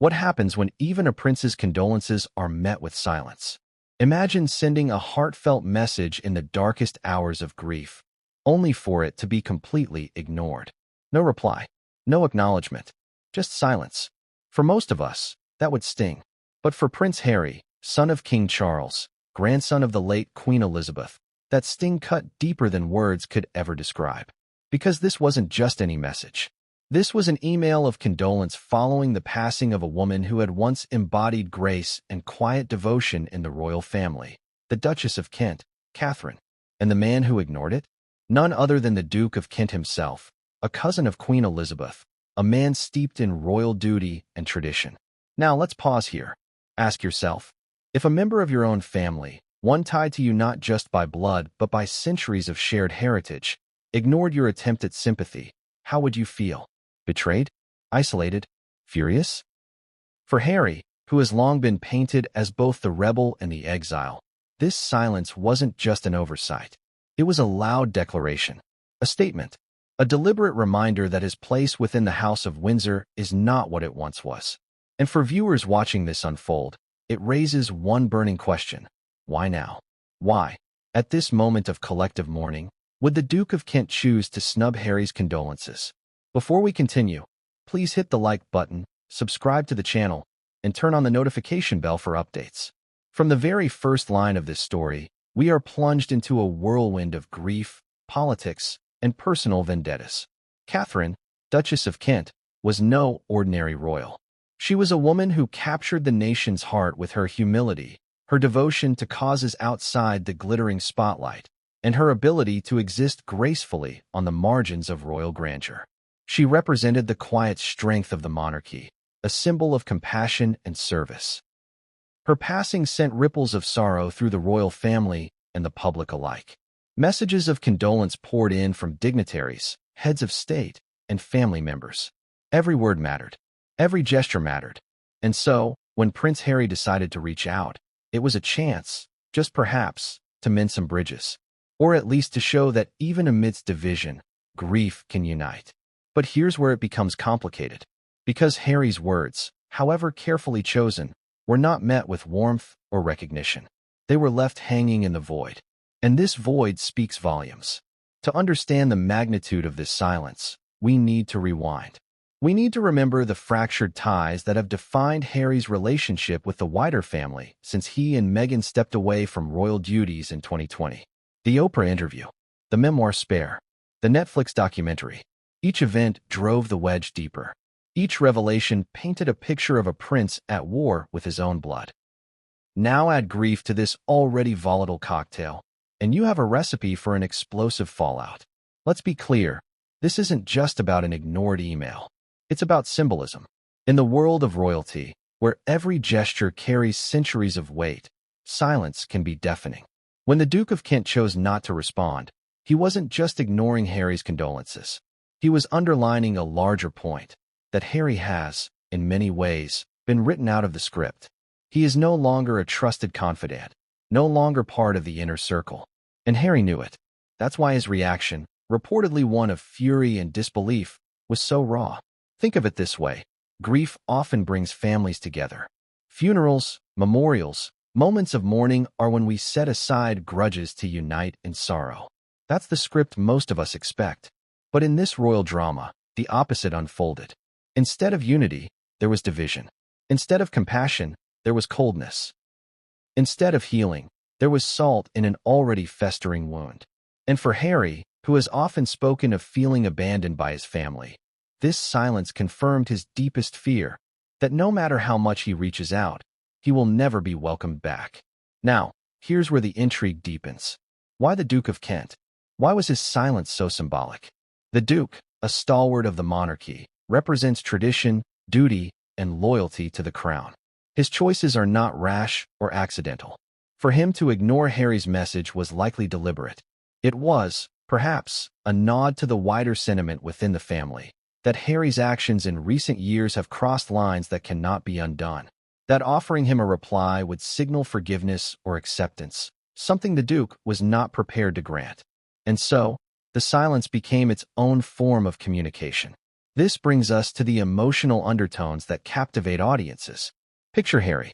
What happens when even a prince's condolences are met with silence? Imagine sending a heartfelt message in the darkest hours of grief, only for it to be completely ignored. No reply, no acknowledgement, just silence. For most of us, that would sting. But for Prince Harry, son of King Charles, grandson of the late Queen Elizabeth, that sting cut deeper than words could ever describe. Because this wasn't just any message. This was an email of condolence following the passing of a woman who had once embodied grace and quiet devotion in the royal family, the Duchess of Kent, Catherine. And the man who ignored it? None other than the Duke of Kent himself, a cousin of Queen Elizabeth, a man steeped in royal duty and tradition. Now let's pause here. Ask yourself, if a member of your own family, one tied to you not just by blood but by centuries of shared heritage, ignored your attempt at sympathy, how would you feel? Betrayed? Isolated? Furious? For Harry, who has long been painted as both the rebel and the exile, this silence wasn't just an oversight. It was a loud declaration, a statement, a deliberate reminder that his place within the House of Windsor is not what it once was. And for viewers watching this unfold, it raises one burning question. Why now? Why, at this moment of collective mourning, would the Duke of Kent choose to snub Harry's condolences? Before we continue, please hit the like button, subscribe to the channel, and turn on the notification bell for updates. From the very first line of this story, we are plunged into a whirlwind of grief, politics, and personal vendettas. Catherine, Duchess of Kent, was no ordinary royal. She was a woman who captured the nation's heart with her humility, her devotion to causes outside the glittering spotlight, and her ability to exist gracefully on the margins of royal grandeur. She represented the quiet strength of the monarchy, a symbol of compassion and service. Her passing sent ripples of sorrow through the royal family and the public alike. Messages of condolence poured in from dignitaries, heads of state, and family members. Every word mattered. Every gesture mattered. And so, when Prince Harry decided to reach out, it was a chance, just perhaps, to mend some bridges. Or at least to show that even amidst division, grief can unite. But here's where it becomes complicated. Because Harry's words, however carefully chosen, were not met with warmth or recognition. They were left hanging in the void. And this void speaks volumes. To understand the magnitude of this silence, we need to rewind. We need to remember the fractured ties that have defined Harry's relationship with the wider family since he and Meghan stepped away from royal duties in 2020. The Oprah interview, the memoir Spare, the Netflix documentary. Each event drove the wedge deeper. Each revelation painted a picture of a prince at war with his own blood. Now add grief to this already volatile cocktail, and you have a recipe for an explosive fallout. Let's be clear, this isn't just about an ignored email. It's about symbolism. In the world of royalty, where every gesture carries centuries of weight, silence can be deafening. When the Duke of Kent chose not to respond, he wasn't just ignoring Harry's condolences. He was underlining a larger point, that Harry has, in many ways, been written out of the script. He is no longer a trusted confidant, no longer part of the inner circle. And Harry knew it. That's why his reaction, reportedly one of fury and disbelief, was so raw. Think of it this way. Grief often brings families together. Funerals, memorials, moments of mourning are when we set aside grudges to unite in sorrow. That's the script most of us expect. But in this royal drama, the opposite unfolded. Instead of unity, there was division. Instead of compassion, there was coldness. Instead of healing, there was salt in an already festering wound. And for Harry, who has often spoken of feeling abandoned by his family, this silence confirmed his deepest fear, that no matter how much he reaches out, he will never be welcomed back. Now, here's where the intrigue deepens. Why the Duke of Kent? Why was his silence so symbolic? The Duke, a stalwart of the monarchy, represents tradition, duty, and loyalty to the crown. His choices are not rash or accidental. For him to ignore Harry's message was likely deliberate. It was, perhaps, a nod to the wider sentiment within the family, that Harry's actions in recent years have crossed lines that cannot be undone. That offering him a reply would signal forgiveness or acceptance, something the Duke was not prepared to grant. And so, the silence became its own form of communication. This brings us to the emotional undertones that captivate audiences. Picture Harry,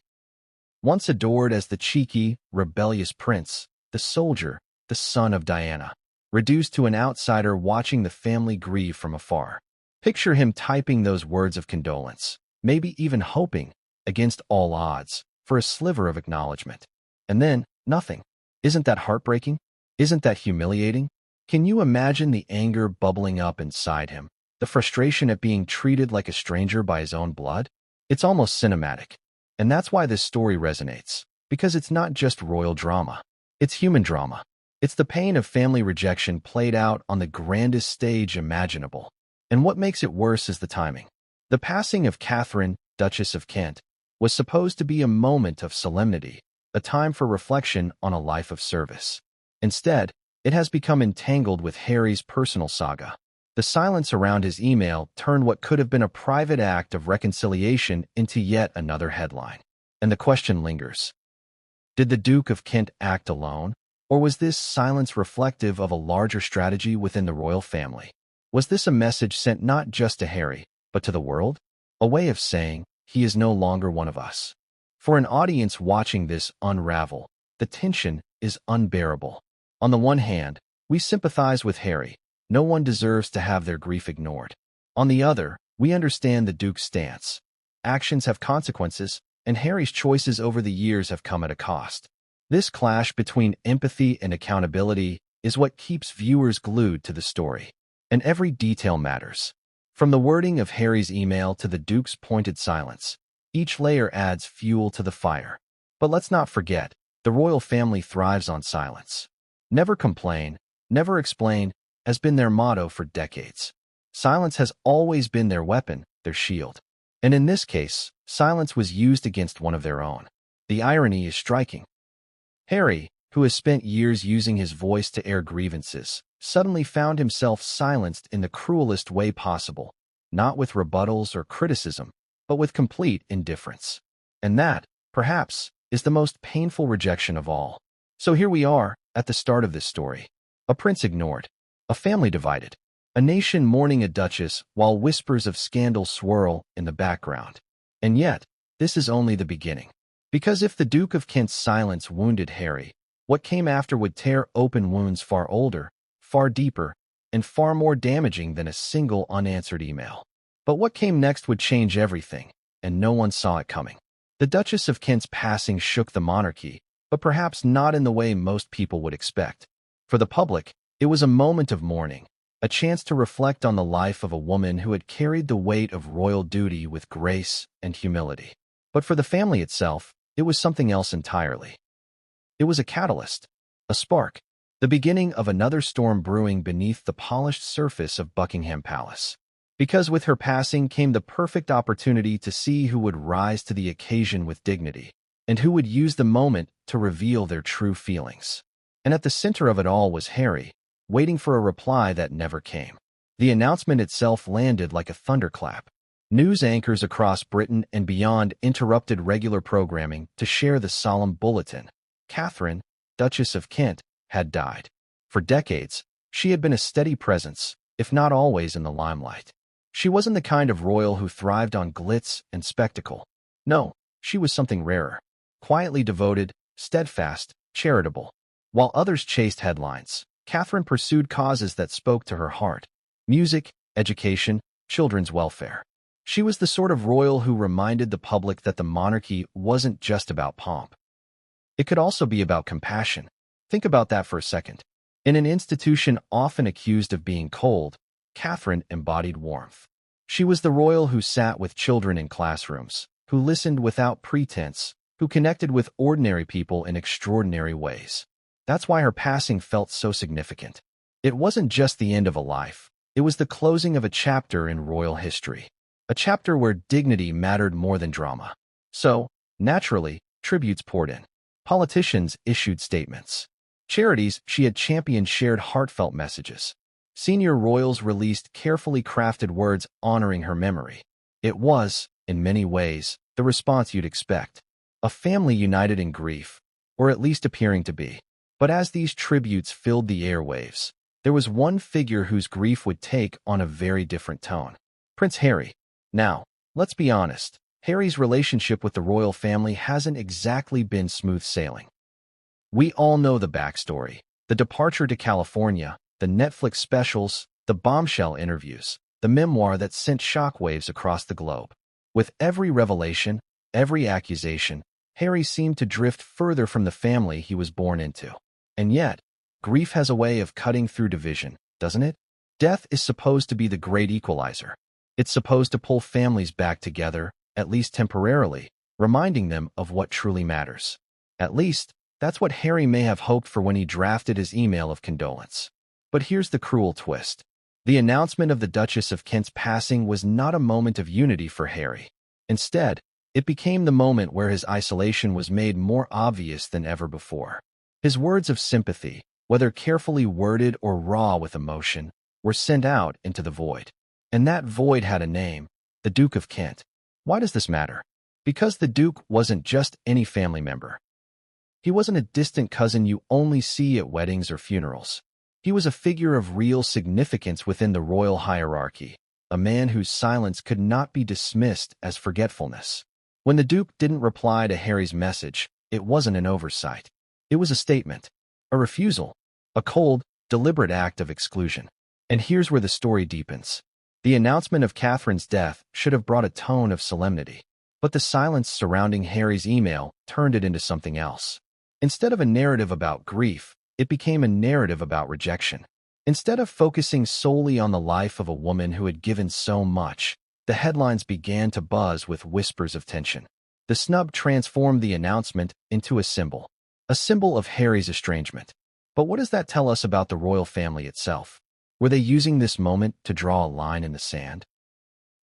once adored as the cheeky, rebellious prince, the soldier, the son of Diana, reduced to an outsider watching the family grieve from afar. Picture him typing those words of condolence, maybe even hoping, against all odds, for a sliver of acknowledgement. And then, nothing. Isn't that heartbreaking? Isn't that humiliating? Can you imagine the anger bubbling up inside him, the frustration at being treated like a stranger by his own blood? It's almost cinematic. And that's why this story resonates, because it's not just royal drama. It's human drama. It's the pain of family rejection played out on the grandest stage imaginable. And what makes it worse is the timing. The passing of Catherine, Duchess of Kent, was supposed to be a moment of solemnity, a time for reflection on a life of service. Instead, it has become entangled with Harry's personal saga. The silence around his email turned what could have been a private act of reconciliation into yet another headline. And the question lingers. Did the Duke of Kent act alone, or was this silence reflective of a larger strategy within the royal family? Was this a message sent not just to Harry, but to the world? A way of saying, he is no longer one of us. For an audience watching this unravel, the tension is unbearable. On the one hand, we sympathize with Harry. No one deserves to have their grief ignored. On the other, we understand the Duke's stance. Actions have consequences, and Harry's choices over the years have come at a cost. This clash between empathy and accountability is what keeps viewers glued to the story. And every detail matters. From the wording of Harry's email to the Duke's pointed silence, each layer adds fuel to the fire. But let's not forget, the royal family thrives on silence. Never complain, never explain, has been their motto for decades. Silence has always been their weapon, their shield. And in this case, silence was used against one of their own. The irony is striking. Harry, who has spent years using his voice to air grievances, suddenly found himself silenced in the cruelest way possible, not with rebuttals or criticism, but with complete indifference. And that, perhaps, is the most painful rejection of all. So here we are, at the start of this story. A prince ignored. A family divided. A nation mourning a duchess while whispers of scandal swirl in the background. And yet, this is only the beginning. Because if the Duke of Kent's silence wounded Harry, what came after would tear open wounds far older, far deeper, and far more damaging than a single unanswered email. But what came next would change everything, and no one saw it coming. The Duchess of Kent's passing shook the monarchy, but perhaps not in the way most people would expect. For the public, it was a moment of mourning, a chance to reflect on the life of a woman who had carried the weight of royal duty with grace and humility. But for the family itself, it was something else entirely. It was a catalyst, a spark, the beginning of another storm brewing beneath the polished surface of Buckingham Palace. Because with her passing came the perfect opportunity to see who would rise to the occasion with dignity, and who would use the moment to reveal their true feelings. And at the center of it all was Harry, waiting for a reply that never came. The announcement itself landed like a thunderclap. News anchors across Britain and beyond interrupted regular programming to share the solemn bulletin. Catherine, Duchess of Kent, had died. For decades, she had been a steady presence, if not always in the limelight. She wasn't the kind of royal who thrived on glitz and spectacle. No, she was something rarer. Quietly devoted, steadfast, charitable. While others chased headlines, Catherine pursued causes that spoke to her heart. Music, education, children's welfare. She was the sort of royal who reminded the public that the monarchy wasn't just about pomp. It could also be about compassion. Think about that for a second. In an institution often accused of being cold, Catherine embodied warmth. She was the royal who sat with children in classrooms, who listened without pretense, who connected with ordinary people in extraordinary ways. That's why her passing felt so significant. It wasn't just the end of a life. It was the closing of a chapter in royal history. A chapter where dignity mattered more than drama. So, naturally, tributes poured in. Politicians issued statements. Charities she had championed shared heartfelt messages. Senior royals released carefully crafted words honoring her memory. It was, in many ways, the response you'd expect. A family united in grief, or at least appearing to be. But as these tributes filled the airwaves, there was one figure whose grief would take on a very different tone. Prince Harry. Now, let's be honest. Harry's relationship with the royal family hasn't exactly been smooth sailing. We all know the backstory. The departure to California, the Netflix specials, the bombshell interviews, the memoir that sent shockwaves across the globe. With every revelation, every accusation, Harry seemed to drift further from the family he was born into. And yet, grief has a way of cutting through division, doesn't it? Death is supposed to be the great equalizer. It's supposed to pull families back together, at least temporarily, reminding them of what truly matters. At least, that's what Harry may have hoped for when he drafted his email of condolence. But here's the cruel twist. The announcement of the Duchess of Kent's passing was not a moment of unity for Harry. Instead, it became the moment where his isolation was made more obvious than ever before. His words of sympathy, whether carefully worded or raw with emotion, were sent out into the void. And that void had a name, the Duke of Kent. Why does this matter? Because the Duke wasn't just any family member. He wasn't a distant cousin you only see at weddings or funerals. He was a figure of real significance within the royal hierarchy, a man whose silence could not be dismissed as forgetfulness. When the Duke didn't reply to Harry's message, it wasn't an oversight. It was a statement, a refusal, a cold, deliberate act of exclusion. And here's where the story deepens. The announcement of Catherine's death should have brought a tone of solemnity, but the silence surrounding Harry's email turned it into something else. Instead of a narrative about grief, it became a narrative about rejection. Instead of focusing solely on the life of a woman who had given so much, the headlines began to buzz with whispers of tension. The snub transformed the announcement into a symbol of Harry's estrangement. But what does that tell us about the royal family itself? Were they using this moment to draw a line in the sand?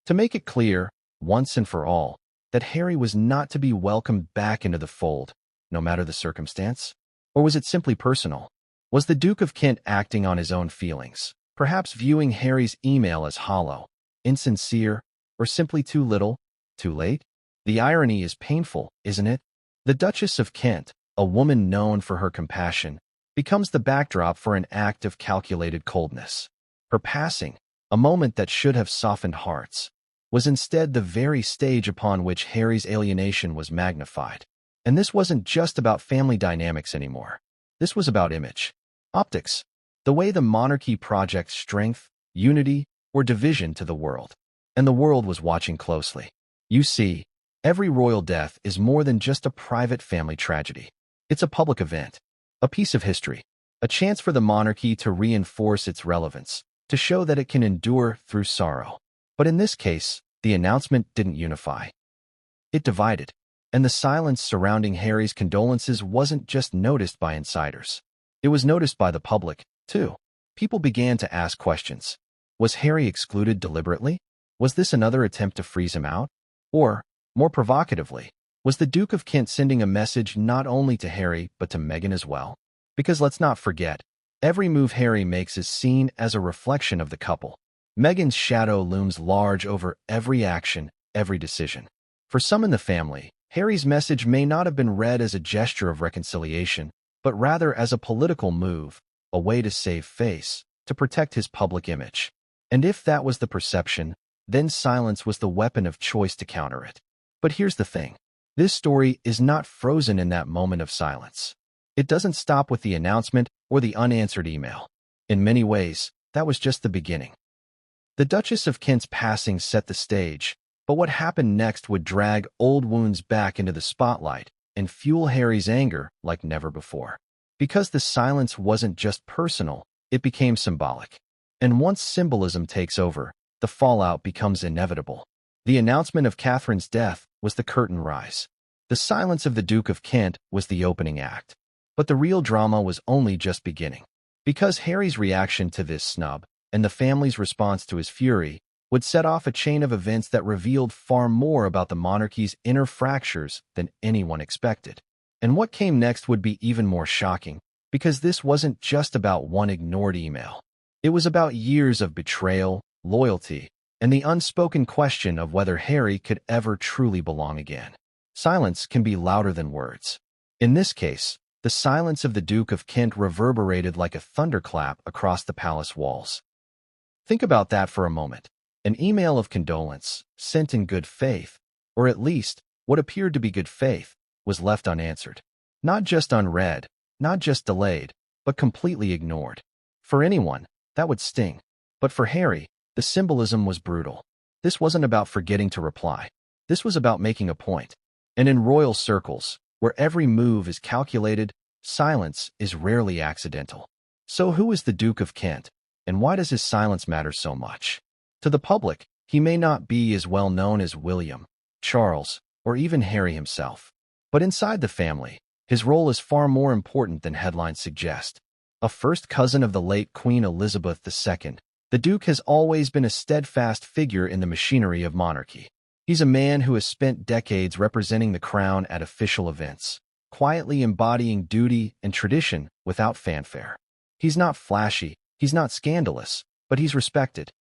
To make it clear, once and for all, that Harry was not to be welcomed back into the fold, no matter the circumstance? Or was it simply personal? Was the Duke of Kent acting on his own feelings, perhaps viewing Harry's email as hollow, insincere, or simply too little, too late? The irony is painful, isn't it? The Duchess of Kent, a woman known for her compassion, becomes the backdrop for an act of calculated coldness. Her passing, a moment that should have softened hearts, was instead the very stage upon which Harry's alienation was magnified. And this wasn't just about family dynamics anymore. This was about image. Optics. The way the monarchy projects strength, unity, or division to the world. And the world was watching closely. You see, every royal death is more than just a private family tragedy. It's a public event. A piece of history, a chance for the monarchy to reinforce its relevance, to show that it can endure through sorrow. But in this case, the announcement didn't unify. It divided, and the silence surrounding Harry's condolences wasn't just noticed by insiders. It was noticed by the public, too. People began to ask questions. Was Harry excluded deliberately? Was this another attempt to freeze him out? Or, more provocatively, was the Duke of Kent sending a message not only to Harry but to Meghan as well? Because let's not forget, every move Harry makes is seen as a reflection of the couple. Meghan's shadow looms large over every action, every decision. For some in the family, Harry's message may not have been read as a gesture of reconciliation, but rather as a political move, a way to save face, to protect his public image. And if that was the perception, then silence was the weapon of choice to counter it. But here's the thing. This story is not frozen in that moment of silence. It doesn't stop with the announcement or the unanswered email. In many ways, that was just the beginning. The Duchess of Kent's passing set the stage, but what happened next would drag old wounds back into the spotlight and fuel Harry's anger like never before. Because the silence wasn't just personal, it became symbolic. And once symbolism takes over, the fallout becomes inevitable. The announcement of Catherine's death was the curtain rise. The silence of the Duke of Kent was the opening act. But the real drama was only just beginning. Because Harry's reaction to this snub, and the family's response to his fury, would set off a chain of events that revealed far more about the monarchy's inner fractures than anyone expected. And what came next would be even more shocking, because this wasn't just about one ignored email. It was about years of betrayal, loyalty, and the unspoken question of whether Harry could ever truly belong again. Silence can be louder than words. In this case, the silence of the Duke of Kent reverberated like a thunderclap across the palace walls. Think about that for a moment. An email of condolence, sent in good faith, or at least what appeared to be good faith, was left unanswered. Not just unread, not just delayed, but completely ignored. For anyone, that would sting. But for Harry, the symbolism was brutal. This wasn't about forgetting to reply. This was about making a point. And in royal circles, where every move is calculated, silence is rarely accidental. So who is the Duke of Kent, and why does his silence matter so much? To the public, he may not be as well known as William, Charles, or even Harry himself. But inside the family, his role is far more important than headlines suggest. A first cousin of the late Queen Elizabeth II, the Duke has always been a steadfast figure in the machinery of monarchy. He's a man who has spent decades representing the crown at official events, quietly embodying duty and tradition without fanfare. He's not flashy, he's not scandalous, but he's respected.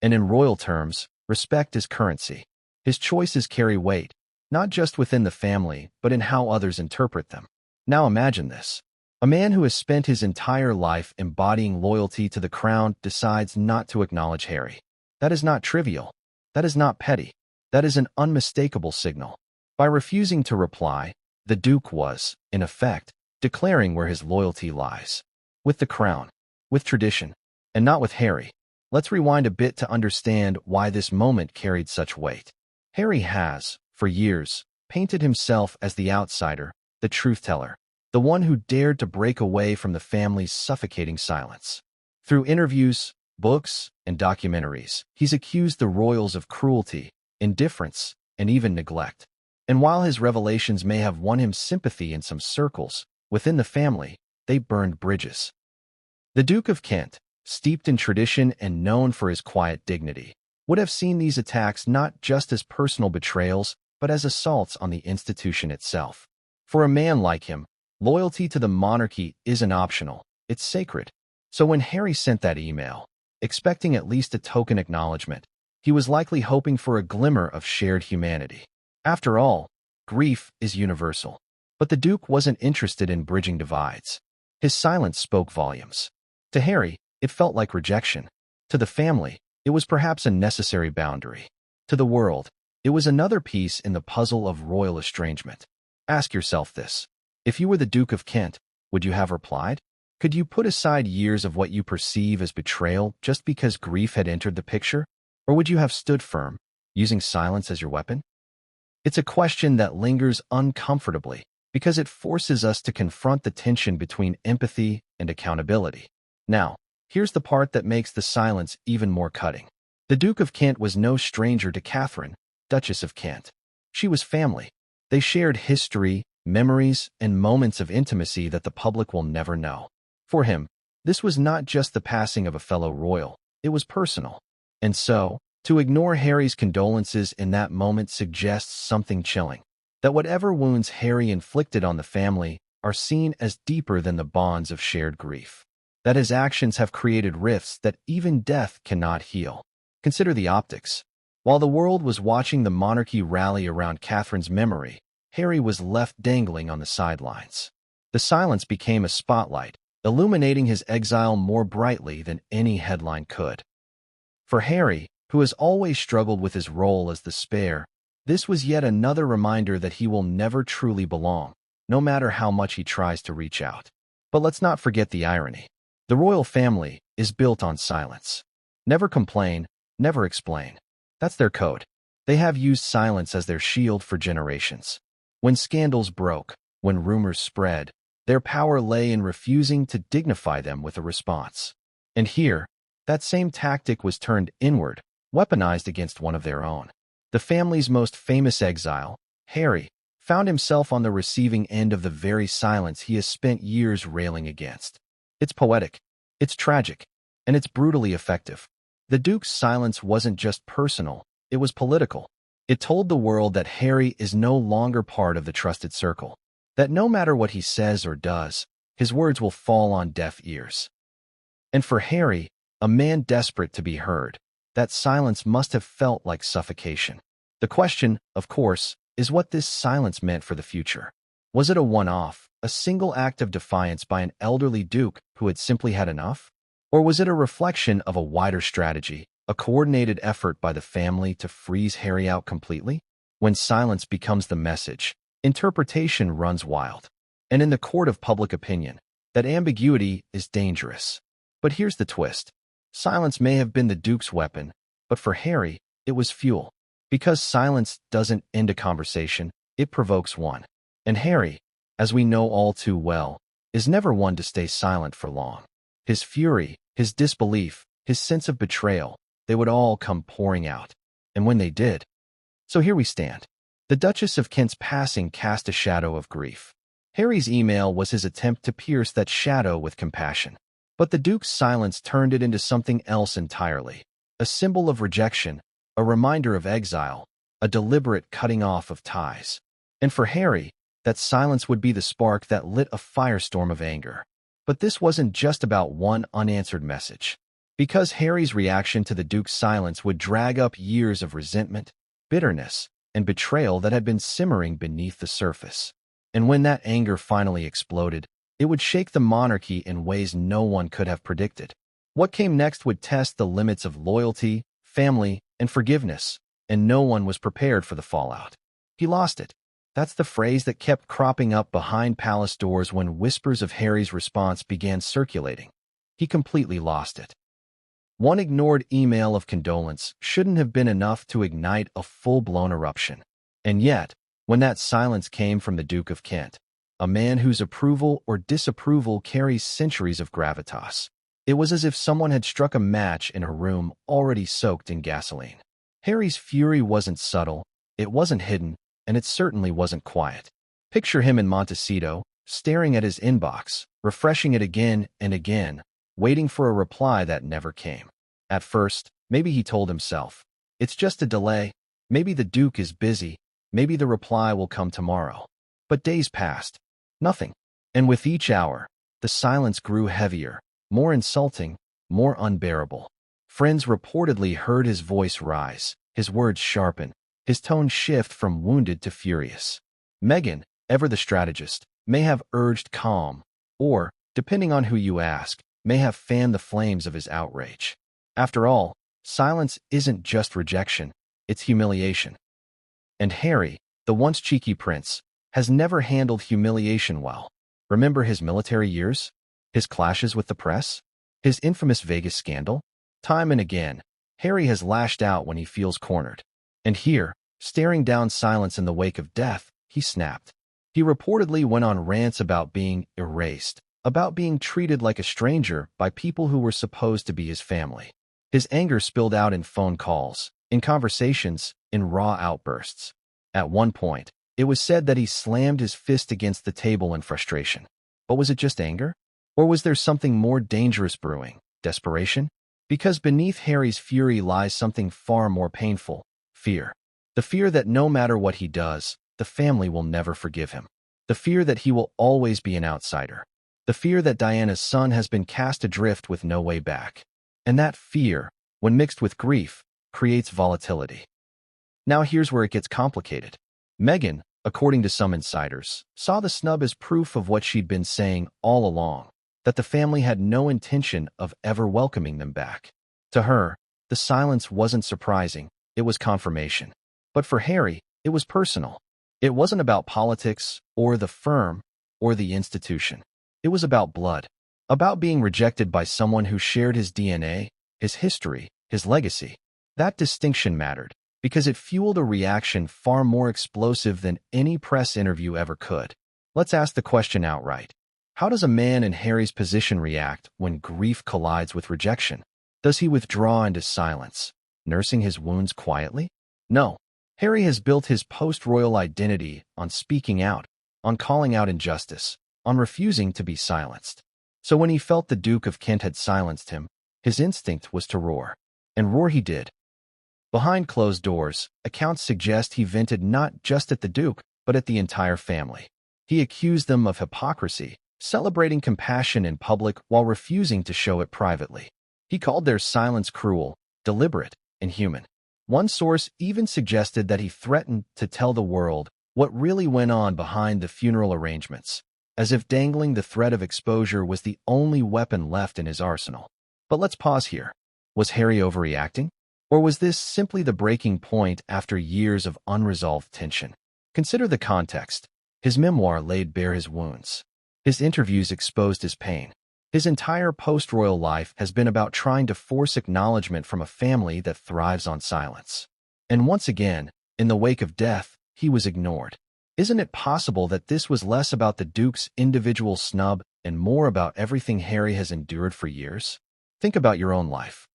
And in royal terms, respect is currency. His choices carry weight, not just within the family, but in how others interpret them. Now imagine this. A man who has spent his entire life embodying loyalty to the crown decides not to acknowledge Harry. That is not trivial. That is not petty. That is an unmistakable signal. By refusing to reply, the Duke was, in effect, declaring where his loyalty lies. With the crown, with tradition, and not with Harry. Let's rewind a bit to understand why this moment carried such weight. Harry has, for years, painted himself as the outsider, the truth-teller, the one who dared to break away from the family's suffocating silence. Through interviews, books, and documentaries, he's accused the royals of cruelty, indifference, and even neglect. And while his revelations may have won him sympathy in some circles, within the family, they burned bridges. The Duke of Kent, steeped in tradition and known for his quiet dignity, would have seen these attacks not just as personal betrayals, but as assaults on the institution itself. For a man like him, loyalty to the monarchy isn't optional, it's sacred. So when Harry sent that email, expecting at least a token acknowledgement, he was likely hoping for a glimmer of shared humanity. After all, grief is universal. But the Duke wasn't interested in bridging divides. His silence spoke volumes. To Harry, it felt like rejection. To the family, it was perhaps a necessary boundary. To the world, it was another piece in the puzzle of royal estrangement. Ask yourself this. If you were the Duke of Kent, would you have replied? Could you put aside years of what you perceive as betrayal just because grief had entered the picture? Or would you have stood firm, using silence as your weapon? It's a question that lingers uncomfortably because it forces us to confront the tension between empathy and accountability. Now, here's the part that makes the silence even more cutting. The Duke of Kent was no stranger to Catherine, Duchess of Kent. She was family. They shared history, memories, and moments of intimacy that the public will never know. For him, this was not just the passing of a fellow royal, it was personal. And so, to ignore Harry's condolences in that moment suggests something chilling. That whatever wounds Harry inflicted on the family are seen as deeper than the bonds of shared grief. That his actions have created rifts that even death cannot heal. Consider the optics. While the world was watching the monarchy rally around Catherine's memory, Harry was left dangling on the sidelines. The silence became a spotlight, illuminating his exile more brightly than any headline could. For Harry, who has always struggled with his role as the spare, this was yet another reminder that he will never truly belong, no matter how much he tries to reach out. But let's not forget the irony. The royal family is built on silence. Never complain, never explain. That's their code. They have used silence as their shield for generations. When scandals broke, when rumors spread, their power lay in refusing to dignify them with a response. And here, that same tactic was turned inward, weaponized against one of their own. The family's most famous exile, Harry, found himself on the receiving end of the very silence he has spent years railing against. It's poetic, it's tragic, and it's brutally effective. The Duke's silence wasn't just personal, it was political. It told the world that Harry is no longer part of the trusted circle, that no matter what he says or does, his words will fall on deaf ears. And for Harry, a man desperate to be heard, that silence must have felt like suffocation. The question, of course, is what this silence meant for the future. Was it a one-off, a single act of defiance by an elderly duke who had simply had enough? Or was it a reflection of a wider strategy, A coordinated effort by the family to freeze Harry out completely? When silence becomes the message, interpretation runs wild. And in the court of public opinion, that ambiguity is dangerous. But here's the twist. Silence may have been the Duke's weapon, but for Harry, it was fuel. Because silence doesn't end a conversation, it provokes one. And Harry, as we know all too well, is never one to stay silent for long. His fury, his disbelief, his sense of betrayal, they would all come pouring out. And when they did, so here we stand. The Duchess of Kent's passing cast a shadow of grief. Harry's email was his attempt to pierce that shadow with compassion. But the Duke's silence turned it into something else entirely. A symbol of rejection, a reminder of exile, a deliberate cutting off of ties. And for Harry, that silence would be the spark that lit a firestorm of anger. But this wasn't just about one unanswered message. Because Harry's reaction to the Duke's silence would drag up years of resentment, bitterness, and betrayal that had been simmering beneath the surface. And when that anger finally exploded, it would shake the monarchy in ways no one could have predicted. What came next would test the limits of loyalty, family, and forgiveness, and no one was prepared for the fallout. He lost it. That's the phrase that kept cropping up behind palace doors when whispers of Harry's response began circulating. He completely lost it. One ignored email of condolence shouldn't have been enough to ignite a full-blown eruption. And yet, when that silence came from the Duke of Kent, a man whose approval or disapproval carries centuries of gravitas, it was as if someone had struck a match in a room already soaked in gasoline. Harry's fury wasn't subtle, it wasn't hidden, and it certainly wasn't quiet. Picture him in Montecito, staring at his inbox, refreshing it again and again, waiting for a reply that never came. At first, maybe he told himself, it's just a delay, maybe the Duke is busy, maybe the reply will come tomorrow. But days passed. Nothing. And with each hour, the silence grew heavier, more insulting, more unbearable. Friends reportedly heard his voice rise, his words sharpen, his tone shift from wounded to furious. Meghan, ever the strategist, may have urged calm, or, depending on who you ask, may have fanned the flames of his outrage. After all, silence isn't just rejection, it's humiliation. And Harry, the once cheeky prince, has never handled humiliation well. Remember his military years? His clashes with the press? His infamous Vegas scandal? Time and again, Harry has lashed out when he feels cornered. And here, staring down silence in the wake of death, he snapped. He reportedly went on rants about being erased, about being treated like a stranger by people who were supposed to be his family. His anger spilled out in phone calls, in conversations, in raw outbursts. At one point, it was said that he slammed his fist against the table in frustration. But was it just anger? Or was there something more dangerous brewing? Desperation? Because beneath Harry's fury lies something far more painful: fear. The fear that no matter what he does, the family will never forgive him. The fear that he will always be an outsider. The fear that Diana's son has been cast adrift with no way back. And that fear, when mixed with grief, creates volatility. Now here's where it gets complicated. Meghan, according to some insiders, saw the snub as proof of what she'd been saying all along, that the family had no intention of ever welcoming them back. To her, the silence wasn't surprising, it was confirmation. But for Harry, it was personal. It wasn't about politics, or the firm, or the institution. It was about blood, about being rejected by someone who shared his DNA, his history, his legacy. That distinction mattered, because it fueled a reaction far more explosive than any press interview ever could. Let's ask the question outright. How does a man in Harry's position react when grief collides with rejection? Does he withdraw into silence, nursing his wounds quietly? No. Harry has built his post-royal identity on speaking out, on calling out injustice, on refusing to be silenced. So when he felt the Duke of Kent had silenced him, his instinct was to roar. And roar he did. Behind closed doors, accounts suggest he vented not just at the Duke, but at the entire family. He accused them of hypocrisy, celebrating compassion in public while refusing to show it privately. He called their silence cruel, deliberate, and inhuman. One source even suggested that he threatened to tell the world what really went on behind the funeral arrangements, as if dangling the threat of exposure was the only weapon left in his arsenal. But let's pause here. Was Harry overreacting? Or was this simply the breaking point after years of unresolved tension? Consider the context. His memoir laid bare his wounds. His interviews exposed his pain. His entire post-royal life has been about trying to force acknowledgement from a family that thrives on silence. And once again, in the wake of death, he was ignored. Isn't it possible that this was less about the Duke's individual snub and more about everything Harry has endured for years? Think about your own life.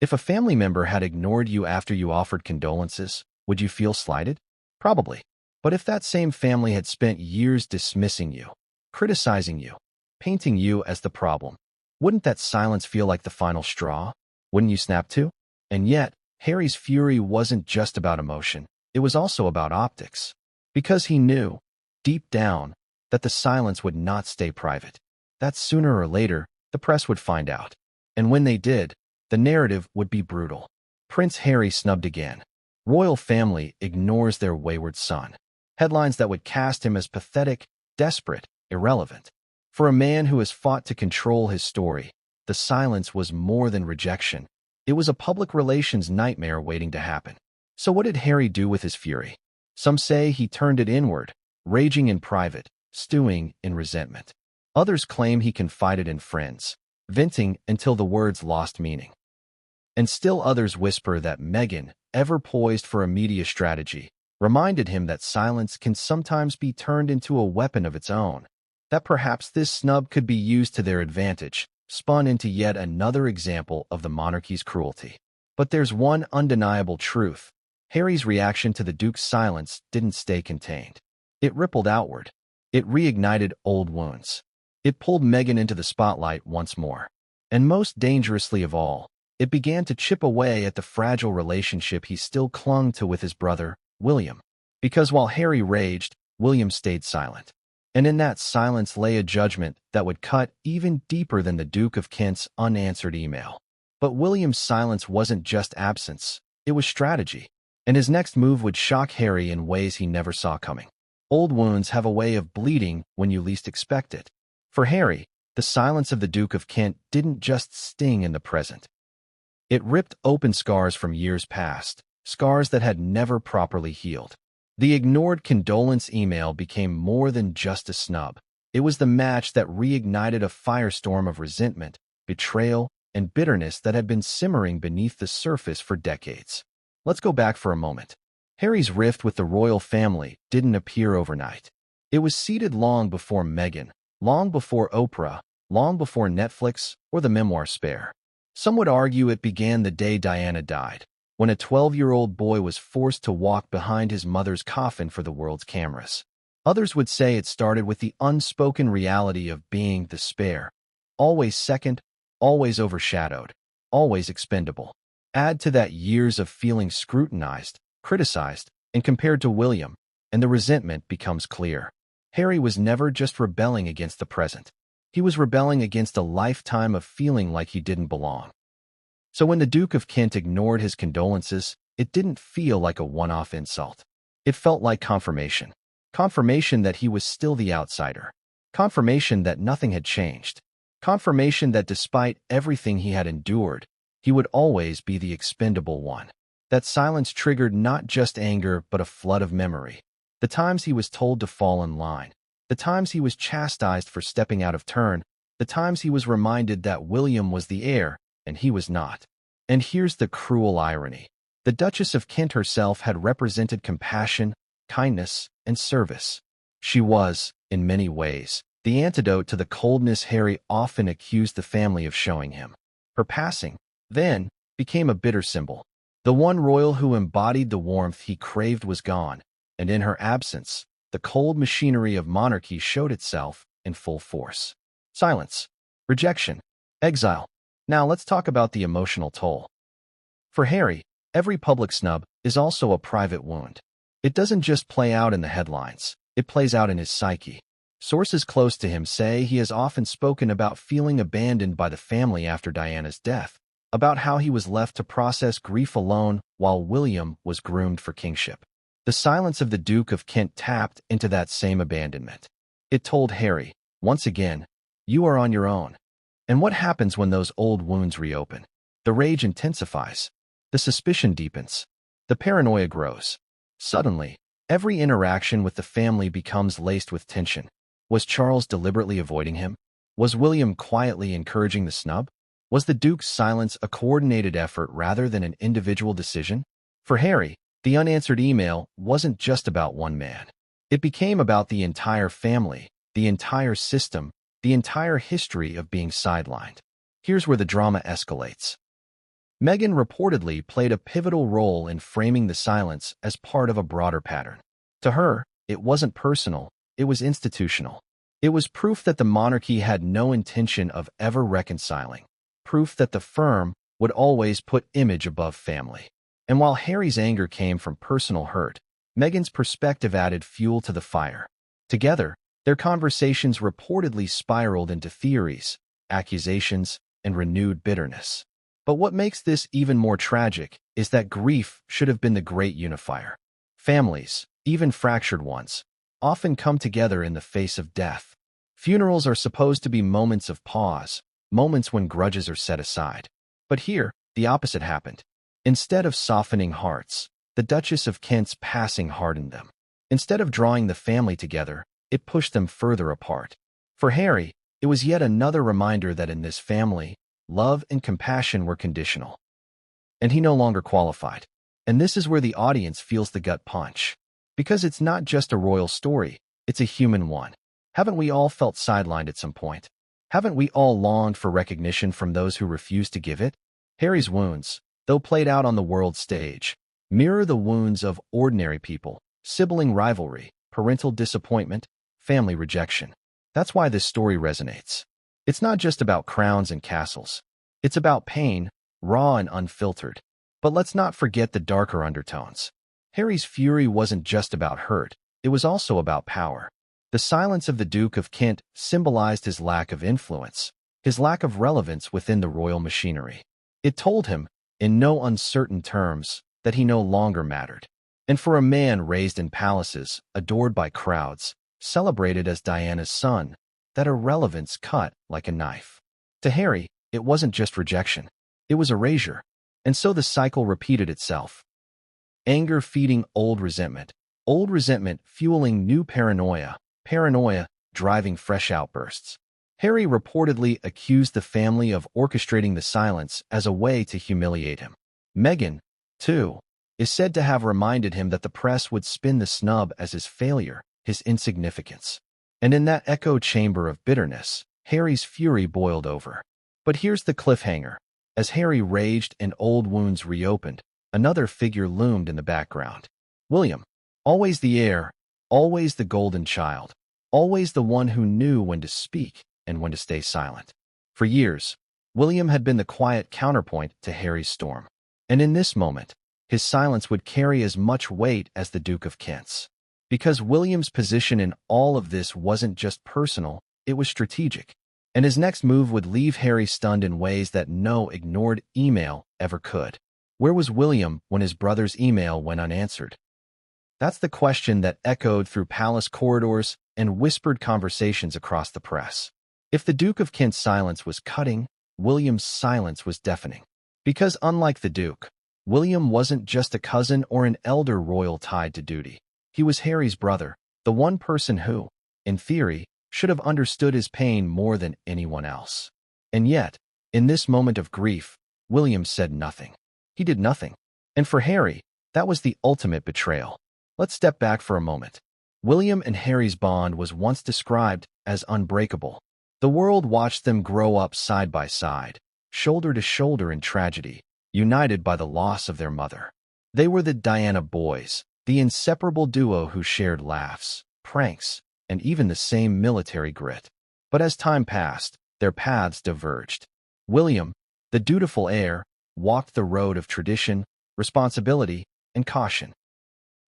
If a family member had ignored you after you offered condolences, would you feel slighted? Probably. But if that same family had spent years dismissing you, criticizing you, painting you as the problem, wouldn't that silence feel like the final straw? Wouldn't you snap too? And yet, Harry's fury wasn't just about emotion. It was also about optics. Because he knew, deep down, that the silence would not stay private. That sooner or later, the press would find out. And when they did, the narrative would be brutal. Prince Harry snubbed again. Royal family ignores their wayward son. Headlines that would cast him as pathetic, desperate, irrelevant. For a man who has fought to control his story, the silence was more than rejection. It was a public relations nightmare waiting to happen. So what did Harry do with his fury? Some say he turned it inward, raging in private, stewing in resentment. Others claim he confided in friends, venting until the words lost meaning. And still others whisper that Meghan, ever poised for a media strategy, reminded him that silence can sometimes be turned into a weapon of its own, that perhaps this snub could be used to their advantage, spun into yet another example of the monarchy's cruelty. But there's one undeniable truth. Harry's reaction to the Duke's silence didn't stay contained. It rippled outward. It reignited old wounds. It pulled Meghan into the spotlight once more. And most dangerously of all, it began to chip away at the fragile relationship he still clung to with his brother, William. Because while Harry raged, William stayed silent. And in that silence lay a judgment that would cut even deeper than the Duke of Kent's unanswered email. But William's silence wasn't just absence, it was strategy. And his next move would shock Harry in ways he never saw coming. Old wounds have a way of bleeding when you least expect it. For Harry, the silence of the Duke of Kent didn't just sting in the present. It ripped open scars from years past, scars that had never properly healed. The ignored condolence email became more than just a snub. It was the match that reignited a firestorm of resentment, betrayal, and bitterness that had been simmering beneath the surface for decades. Let's go back for a moment. Harry's rift with the royal family didn't appear overnight. It was seeded long before Meghan, long before Oprah, long before Netflix or the memoir Spare. Some would argue it began the day Diana died, when a 12-year-old boy was forced to walk behind his mother's coffin for the world's cameras. Others would say it started with the unspoken reality of being the spare, always second, always overshadowed, always expendable. Add to that years of feeling scrutinized, criticized, and compared to William, and the resentment becomes clear. Harry was never just rebelling against the present. He was rebelling against a lifetime of feeling like he didn't belong. So when the Duke of Kent ignored his condolences, it didn't feel like a one-off insult. It felt like confirmation. Confirmation that he was still the outsider. Confirmation that nothing had changed. Confirmation that despite everything he had endured, he would always be the expendable one. That silence triggered not just anger but a flood of memory. The times he was told to fall in line. The times he was chastised for stepping out of turn. The times he was reminded that William was the heir and he was not. And here's the cruel irony. The Duchess of Kent herself had represented compassion, kindness, and service. She was, in many ways, the antidote to the coldness Harry often accused the family of showing him. Her passing, then, became a bitter symbol. The one royal who embodied the warmth he craved was gone, and in her absence, the cold machinery of monarchy showed itself in full force. Silence, rejection, exile. Now let's talk about the emotional toll. For Harry, every public snub is also a private wound. It doesn't just play out in the headlines, it plays out in his psyche. Sources close to him say he has often spoken about feeling abandoned by the family after Diana's death, about how he was left to process grief alone while William was groomed for kingship. The silence of the Duke of Kent tapped into that same abandonment. It told Harry, once again, you are on your own. And what happens when those old wounds reopen? The rage intensifies. The suspicion deepens. The paranoia grows. Suddenly, every interaction with the family becomes laced with tension. Was Charles deliberately avoiding him? Was William quietly encouraging the snub? Was the Duke's silence a coordinated effort rather than an individual decision? For Harry, the unanswered email wasn't just about one man. It became about the entire family, the entire system, the entire history of being sidelined. Here's where the drama escalates. Meghan reportedly played a pivotal role in framing the silence as part of a broader pattern. To her, it wasn't personal, it was institutional. It was proof that the monarchy had no intention of ever reconciling, proof that the firm would always put image above family. And while Harry's anger came from personal hurt, Meghan's perspective added fuel to the fire. Together, their conversations reportedly spiraled into theories, accusations, and renewed bitterness. But what makes this even more tragic is that grief should have been the great unifier. Families, even fractured ones, often come together in the face of death. Funerals are supposed to be moments of pause, moments when grudges are set aside. But here, the opposite happened. Instead of softening hearts, the Duchess of Kent's passing hardened them. Instead of drawing the family together, it pushed them further apart. For Harry, it was yet another reminder that in this family, love and compassion were conditional. And he no longer qualified. And this is where the audience feels the gut punch. Because it's not just a royal story, it's a human one. Haven't we all felt sidelined at some point? Haven't we all longed for recognition from those who refuse to give it? Harry's wounds, though played out on the world stage, mirror the wounds of ordinary people: sibling rivalry, parental disappointment, family rejection. That's why this story resonates. It's not just about crowns and castles. It's about pain, raw and unfiltered. But let's not forget the darker undertones. Harry's fury wasn't just about hurt, it was also about power. The silence of the Duke of Kent symbolized his lack of influence, his lack of relevance within the royal machinery. It told him, in no uncertain terms, that he no longer mattered. And for a man raised in palaces, adored by crowds, celebrated as Diana's son, that irrelevance cut like a knife. To Harry, it wasn't just rejection. It was erasure. And so the cycle repeated itself. Anger feeding old resentment fueling new paranoia, paranoia driving fresh outbursts. Harry reportedly accused the family of orchestrating the silence as a way to humiliate him. Meghan, too, is said to have reminded him that the press would spin the snub as his failure, his insignificance. And in that echo chamber of bitterness, Harry's fury boiled over. But here's the cliffhanger. As Harry raged and old wounds reopened, another figure loomed in the background. William, always the heir, always the golden child, always the one who knew when to speak and when to stay silent. For years, William had been the quiet counterpoint to Harry's storm. And in this moment, his silence would carry as much weight as the Duke of Kent's. Because William's position in all of this wasn't just personal, it was strategic. And his next move would leave Harry stunned in ways that no ignored email ever could. Where was William when his brother's email went unanswered? That's the question that echoed through palace corridors and whispered conversations across the press. If the Duke of Kent's silence was cutting, William's silence was deafening. Because unlike the Duke, William wasn't just a cousin or an elder royal tied to duty. He was Harry's brother, the one person who, in theory, should have understood his pain more than anyone else. And yet, in this moment of grief, William said nothing. He did nothing. And for Harry, that was the ultimate betrayal. Let's step back for a moment. William and Harry's bond was once described as unbreakable. The world watched them grow up side by side, shoulder to shoulder in tragedy, united by the loss of their mother. They were the Diana boys, the inseparable duo who shared laughs, pranks, and even the same military grit. But as time passed, their paths diverged. William, the dutiful heir, walked the road of tradition, responsibility, and caution.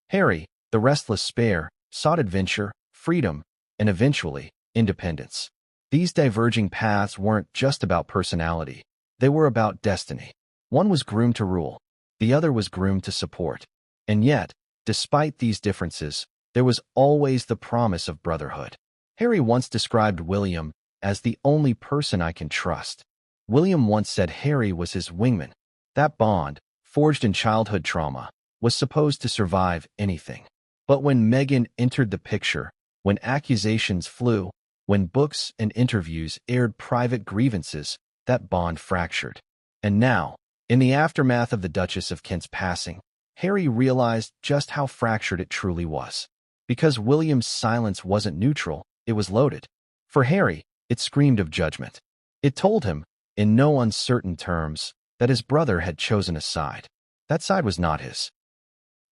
Harry, the restless spare, sought adventure, freedom, and eventually, independence. These diverging paths weren't just about personality. They were about destiny. One was groomed to rule. The other was groomed to support. And yet, despite these differences, there was always the promise of brotherhood. Harry once described William as the only person I can trust. William once said Harry was his wingman. That bond, forged in childhood trauma, was supposed to survive anything. But when Meghan entered the picture, when accusations flew, when books and interviews aired private grievances, that bond fractured. And now, in the aftermath of the Duchess of Kent's passing, Harry realized just how fractured it truly was. Because William's silence wasn't neutral, it was loaded. For Harry, it screamed of judgment. It told him, in no uncertain terms, that his brother had chosen a side. That side was not his.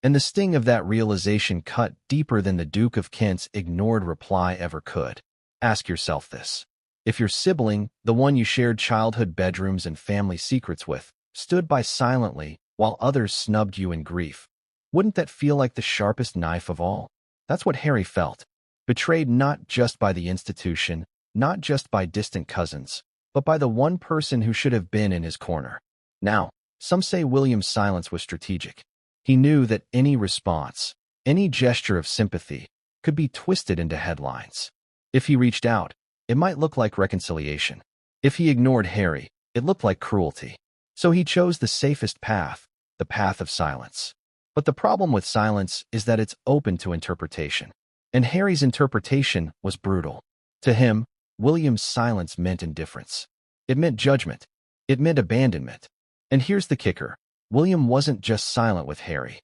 And the sting of that realization cut deeper than the Duke of Kent's ignored reply ever could. Ask yourself this. If your sibling, the one you shared childhood bedrooms and family secrets with, stood by silently while others snubbed you in grief, wouldn't that feel like the sharpest knife of all? That's what Harry felt. Betrayed not just by the institution, not just by distant cousins, but by the one person who should have been in his corner. Now, some say William's silence was strategic. He knew that any response, any gesture of sympathy, could be twisted into headlines. If he reached out, it might look like reconciliation. If he ignored Harry, it looked like cruelty. So he chose the safest path, the path of silence. But the problem with silence is that it's open to interpretation. And Harry's interpretation was brutal. To him, William's silence meant indifference. It meant judgment. It meant abandonment. And here's the kicker. William wasn't just silent with Harry.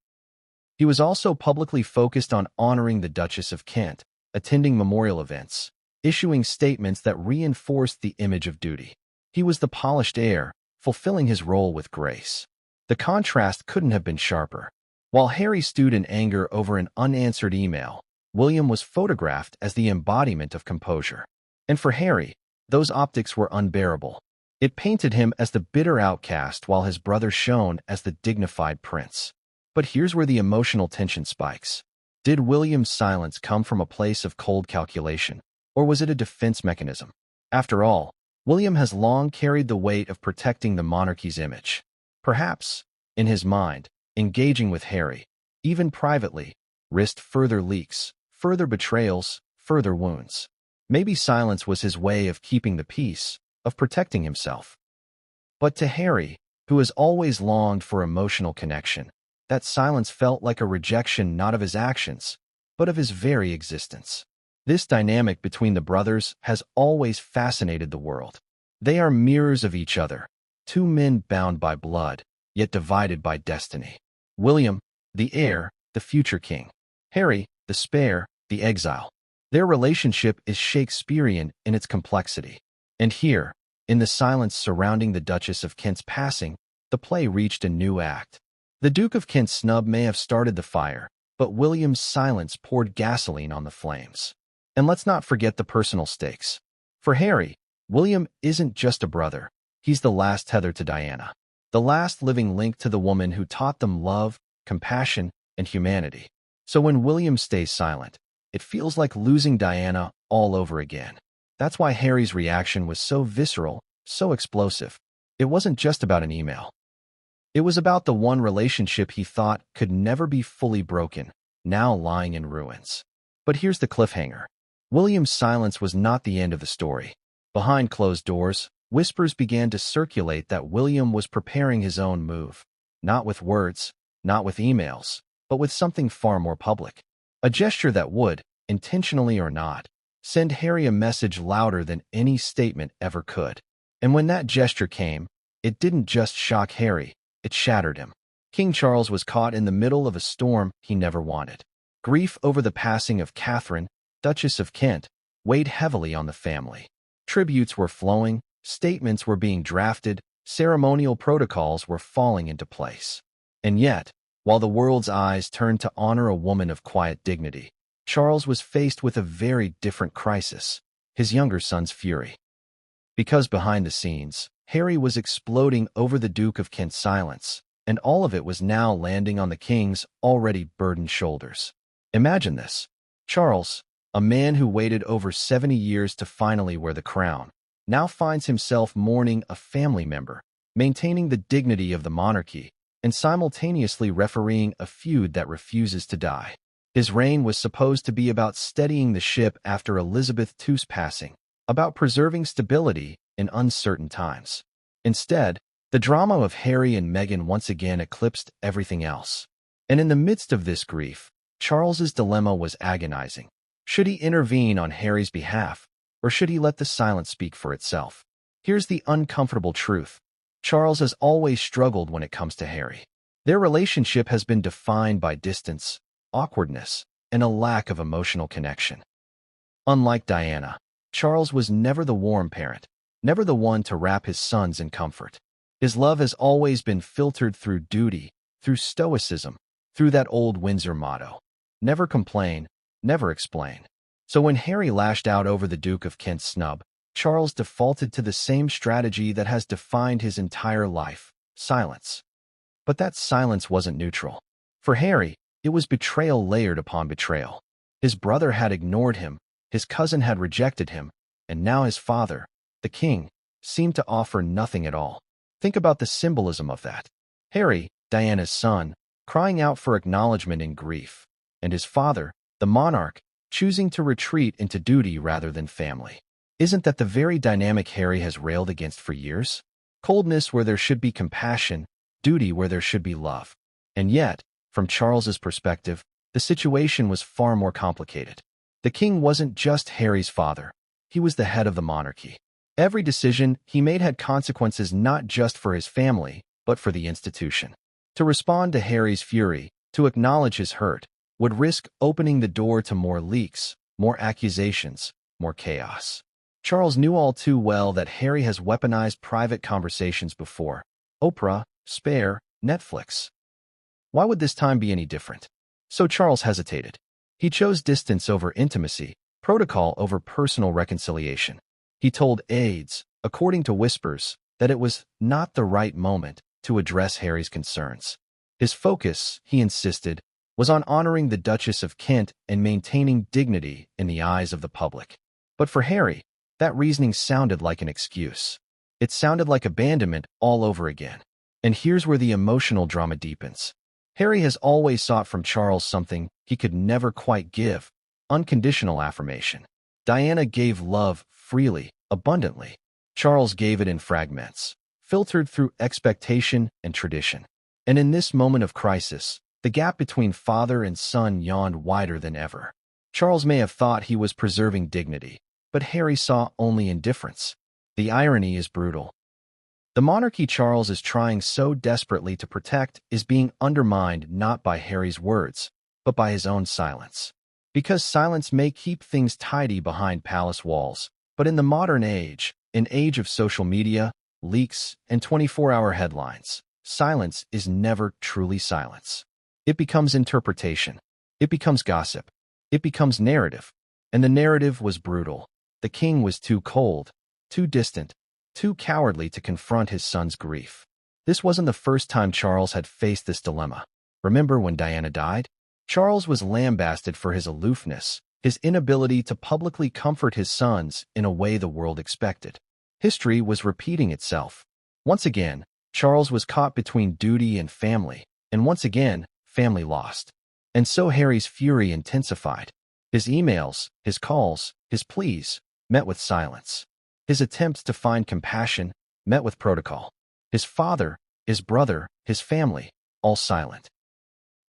He was also publicly focused on honoring the Duchess of Kent, attending memorial events, issuing statements that reinforced the image of duty. He was the polished heir, fulfilling his role with grace. The contrast couldn't have been sharper. While Harry stewed in anger over an unanswered email, William was photographed as the embodiment of composure. And for Harry, those optics were unbearable. It painted him as the bitter outcast while his brother shone as the dignified prince. But here's where the emotional tension spikes. Did William's silence come from a place of cold calculation, or was it a defense mechanism? After all, William has long carried the weight of protecting the monarchy's image. Perhaps, in his mind, engaging with Harry, even privately, risked further leaks, further betrayals, further wounds. Maybe silence was his way of keeping the peace, of protecting himself. But to Harry, who has always longed for emotional connection, that silence felt like a rejection not of his actions, but of his very existence. This dynamic between the brothers has always fascinated the world. They are mirrors of each other, two men bound by blood, yet divided by destiny. William, the heir, the future king. Harry, the spare, the exile. Their relationship is Shakespearean in its complexity. And here, in the silence surrounding the Duchess of Kent's passing, the play reached a new act. The Duke of Kent's snub may have started the fire, but William's silence poured gasoline on the flames. And let's not forget the personal stakes. For Harry, William isn't just a brother. He's the last tether to Diana, the last living link to the woman who taught them love, compassion, and humanity. So when William stays silent, it feels like losing Diana all over again. That's why Harry's reaction was so visceral, so explosive. It wasn't just about an email. It was about the one relationship he thought could never be fully broken, now lying in ruins. But here's the cliffhanger. William's silence was not the end of the story. Behind closed doors, whispers began to circulate that William was preparing his own move. Not with words, not with emails, but with something far more public. A gesture that would, intentionally or not, send Harry a message louder than any statement ever could. And when that gesture came, it didn't just shock Harry, it shattered him. King Charles was caught in the middle of a storm he never wanted. Grief over the passing of Catherine, Duchess of Kent, weighed heavily on the family. Tributes were flowing, statements were being drafted, ceremonial protocols were falling into place. And yet, while the world's eyes turned to honor a woman of quiet dignity, Charles was faced with a very different crisis, his younger son's fury. Because behind the scenes, Harry was exploding over the Duke of Kent's silence, and all of it was now landing on the king's already burdened shoulders. Imagine this. Charles, a man who waited over 70 years to finally wear the crown, now finds himself mourning a family member, maintaining the dignity of the monarchy, and simultaneously refereeing a feud that refuses to die. His reign was supposed to be about steadying the ship after Elizabeth II's passing, about preserving stability in uncertain times. Instead, The drama of Harry and Meghan once again eclipsed everything else. And in the midst of this grief, Charles's dilemma was agonizing. Should he intervene on Harry's behalf, or should he let the silence speak for itself? Here's the uncomfortable truth. Charles has always struggled when it comes to Harry. Their relationship has been defined by distance, awkwardness, and a lack of emotional connection. Unlike Diana, Charles was never the warm parent, never the one to wrap his sons in comfort. His love has always been filtered through duty, through stoicism, through that old Windsor motto: never complain, never explain. So when Harry lashed out over the Duke of Kent's snub, Charles defaulted to the same strategy that has defined his entire life: silence. But that silence wasn't neutral. For Harry, it was betrayal layered upon betrayal. His brother had ignored him, his cousin had rejected him, and now his father, the king, seemed to offer nothing at all. Think about the symbolism of that. Harry, Diana's son, crying out for acknowledgement in grief, and his father, the monarch, choosing to retreat into duty rather than family. Isn't that the very dynamic Harry has railed against for years? Coldness where there should be compassion, duty where there should be love. And yet, from Charles's perspective, the situation was far more complicated. The king wasn't just Harry's father. He was the head of the monarchy. Every decision he made had consequences not just for his family, but for the institution. To respond to Harry's fury, to acknowledge his hurt, would risk opening the door to more leaks, more accusations, more chaos. Charles knew all too well that Harry has weaponized private conversations before. Oprah, Spare, Netflix. Why would this time be any different? So Charles hesitated. He chose distance over intimacy, protocol over personal reconciliation. He told aides, according to whispers, that it was not the right moment to address Harry's concerns. His focus, he insisted, was on honoring the Duchess of Kent and maintaining dignity in the eyes of the public. But for Harry, that reasoning sounded like an excuse. It sounded like abandonment all over again. And here's where the emotional drama deepens. Harry has always sought from Charles something he could never quite give: unconditional affirmation. Diana gave love freely, abundantly. Charles gave it in fragments, filtered through expectation and tradition. And in this moment of crisis, the gap between father and son yawned wider than ever. Charles may have thought he was preserving dignity, but Harry saw only indifference. The irony is brutal. The monarchy Charles is trying so desperately to protect is being undermined not by Harry's words, but by his own silence. Because silence may keep things tidy behind palace walls, but in the modern age, an age of social media, leaks, and 24-hour headlines, silence is never truly silence. It becomes interpretation. It becomes gossip. It becomes narrative. And the narrative was brutal. The king was too cold, too distant, too cowardly to confront his son's grief. This wasn't the first time Charles had faced this dilemma. Remember when Diana died? Charles was lambasted for his aloofness, his inability to publicly comfort his sons in a way the world expected. History was repeating itself. Once again, Charles was caught between duty and family, and once again, family lost. And so Harry's fury intensified. His emails, his calls, his pleas met with silence. His attempts to find compassion met with protocol. His father, his brother, his family, all silent.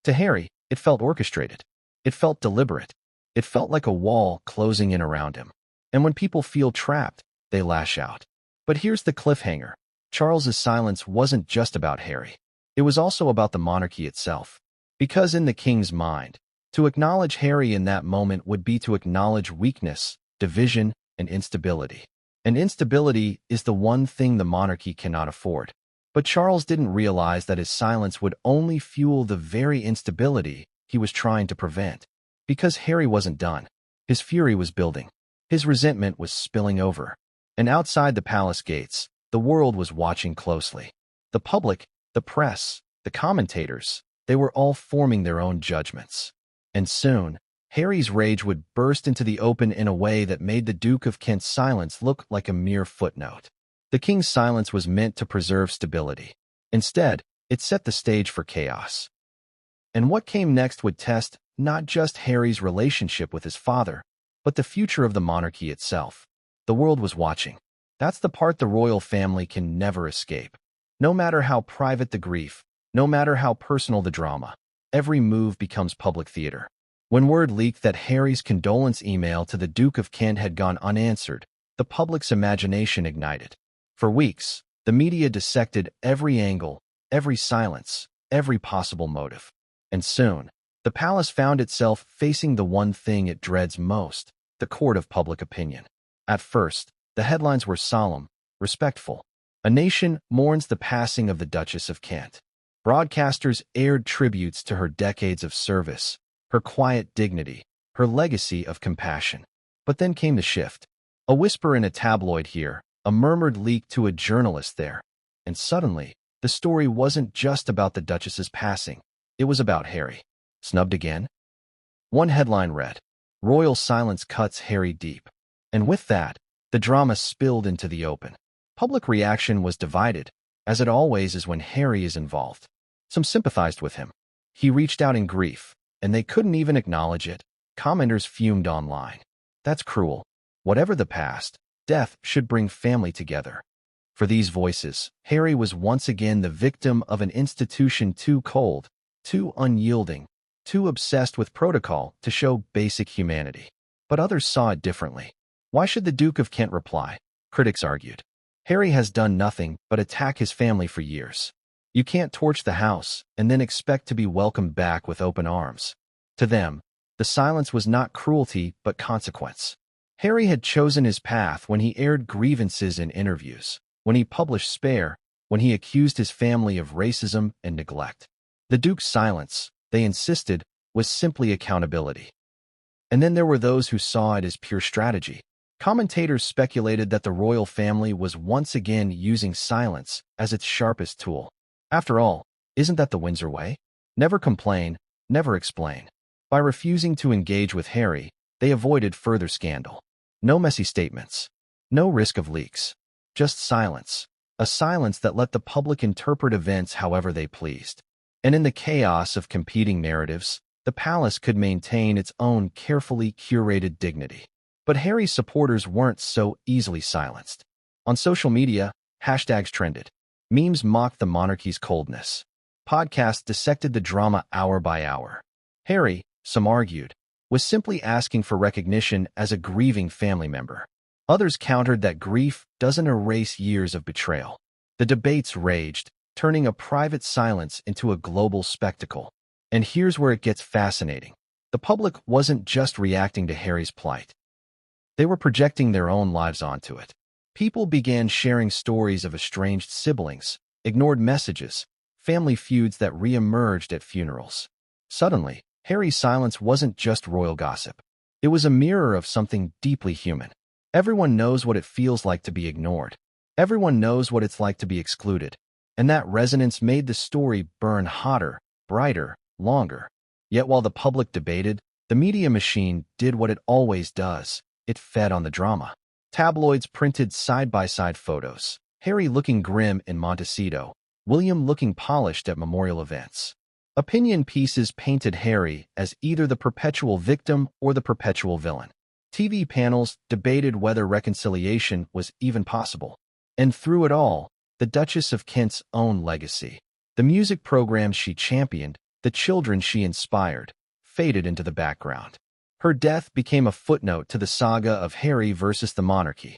To Harry, it felt orchestrated. It felt deliberate. It felt like a wall closing in around him. And when people feel trapped, they lash out. But here's the cliffhanger. Charles's silence wasn't just about Harry. It was also about the monarchy itself. Because in the king's mind, to acknowledge Harry in that moment would be to acknowledge weakness, division, and instability. And instability is the one thing the monarchy cannot afford. But Charles didn't realize that his silence would only fuel the very instability he was trying to prevent. Because Harry wasn't done. His fury was building. His resentment was spilling over. And outside the palace gates, the world was watching closely. The public, the press, the commentators, they were all forming their own judgments. And soon, Harry's rage would burst into the open in a way that made the Duke of Kent's silence look like a mere footnote. The king's silence was meant to preserve stability. Instead, it set the stage for chaos. And what came next would test not just Harry's relationship with his father, but the future of the monarchy itself. The world was watching. That's the part the royal family can never escape. No matter how private the grief, no matter how personal the drama, every move becomes public theater. When word leaked that Harry's condolence email to the Duke of Kent had gone unanswered, the public's imagination ignited. For weeks, the media dissected every angle, every silence, every possible motive. And soon, the palace found itself facing the one thing it dreads most, the court of public opinion. At first, the headlines were solemn, respectful. A nation mourns the passing of the Duchess of Kent. Broadcasters aired tributes to her decades of service, her quiet dignity, her legacy of compassion. But then came the shift. A whisper in a tabloid here, a murmured leak to a journalist there. And suddenly, the story wasn't just about the Duchess's passing. It was about Harry. Snubbed again? One headline read, "Royal silence cuts Harry deep." And with that, the drama spilled into the open. Public reaction was divided, as it always is when Harry is involved. Some sympathized with him. He reached out in grief, and they couldn't even acknowledge it. Commenters fumed online. That's cruel. Whatever the past, death should bring family together. For these voices, Harry was once again the victim of an institution too cold, too unyielding, too obsessed with protocol to show basic humanity. But others saw it differently. Why should the Duke of Kent reply? Critics argued. Harry has done nothing but attack his family for years. You can't torch the house and then expect to be welcomed back with open arms. To them, the silence was not cruelty but consequence. Harry had chosen his path when he aired grievances in interviews, when he published Spare, when he accused his family of racism and neglect. The Duke's silence, they insisted, was simply accountability. And then there were those who saw it as pure strategy. Commentators speculated that the royal family was once again using silence as its sharpest tool. After all, isn't that the Windsor way? Never complain, never explain. By refusing to engage with Harry, they avoided further scandal. No messy statements. No risk of leaks. Just silence. A silence that let the public interpret events however they pleased. And in the chaos of competing narratives, the palace could maintain its own carefully curated dignity. But Harry's supporters weren't so easily silenced. On social media, hashtags trended. Memes mocked the monarchy's coldness. Podcasts dissected the drama hour by hour. Harry, some argued, was simply asking for recognition as a grieving family member. Others countered that grief doesn't erase years of betrayal. The debates raged, turning a private silence into a global spectacle. And here's where it gets fascinating. The public wasn't just reacting to Harry's plight. They were projecting their own lives onto it. People began sharing stories of estranged siblings, ignored messages, family feuds that re-emerged at funerals. Suddenly, Harry's silence wasn't just royal gossip. It was a mirror of something deeply human. Everyone knows what it feels like to be ignored. Everyone knows what it's like to be excluded. And that resonance made the story burn hotter, brighter, longer. Yet while the public debated, the media machine did what it always does. It fed on the drama. Tabloids printed side-by-side photos. Harry looking grim in Montecito, William looking polished at memorial events. Opinion pieces painted Harry as either the perpetual victim or the perpetual villain. TV panels debated whether reconciliation was even possible. And through it all, the Duchess of Kent's own legacy, the music programs she championed, the children she inspired, faded into the background. Her death became a footnote to the saga of Harry versus the monarchy.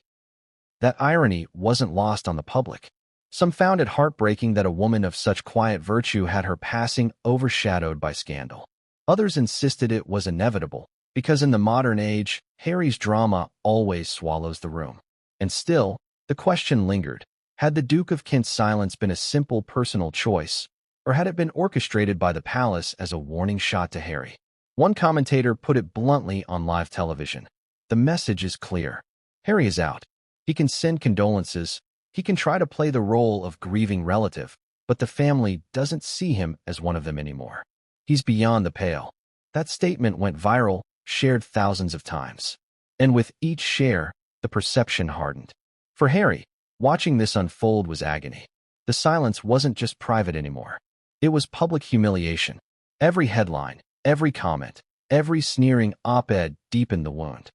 That irony wasn't lost on the public. Some found it heartbreaking that a woman of such quiet virtue had her passing overshadowed by scandal. Others insisted it was inevitable, because in the modern age, Harry's drama always swallows the room. And still, the question lingered. Had the Duke of Kent's silence been a simple personal choice, or had it been orchestrated by the palace as a warning shot to Harry? One commentator put it bluntly on live television. The message is clear. Harry is out. He can send condolences. He can try to play the role of grieving relative, but the family doesn't see him as one of them anymore. He's beyond the pale. That statement went viral, shared thousands of times. And with each share, the perception hardened. For Harry, watching this unfold was agony. The silence wasn't just private anymore. It was public humiliation. Every headline, every comment, every sneering op-ed deepened the wound.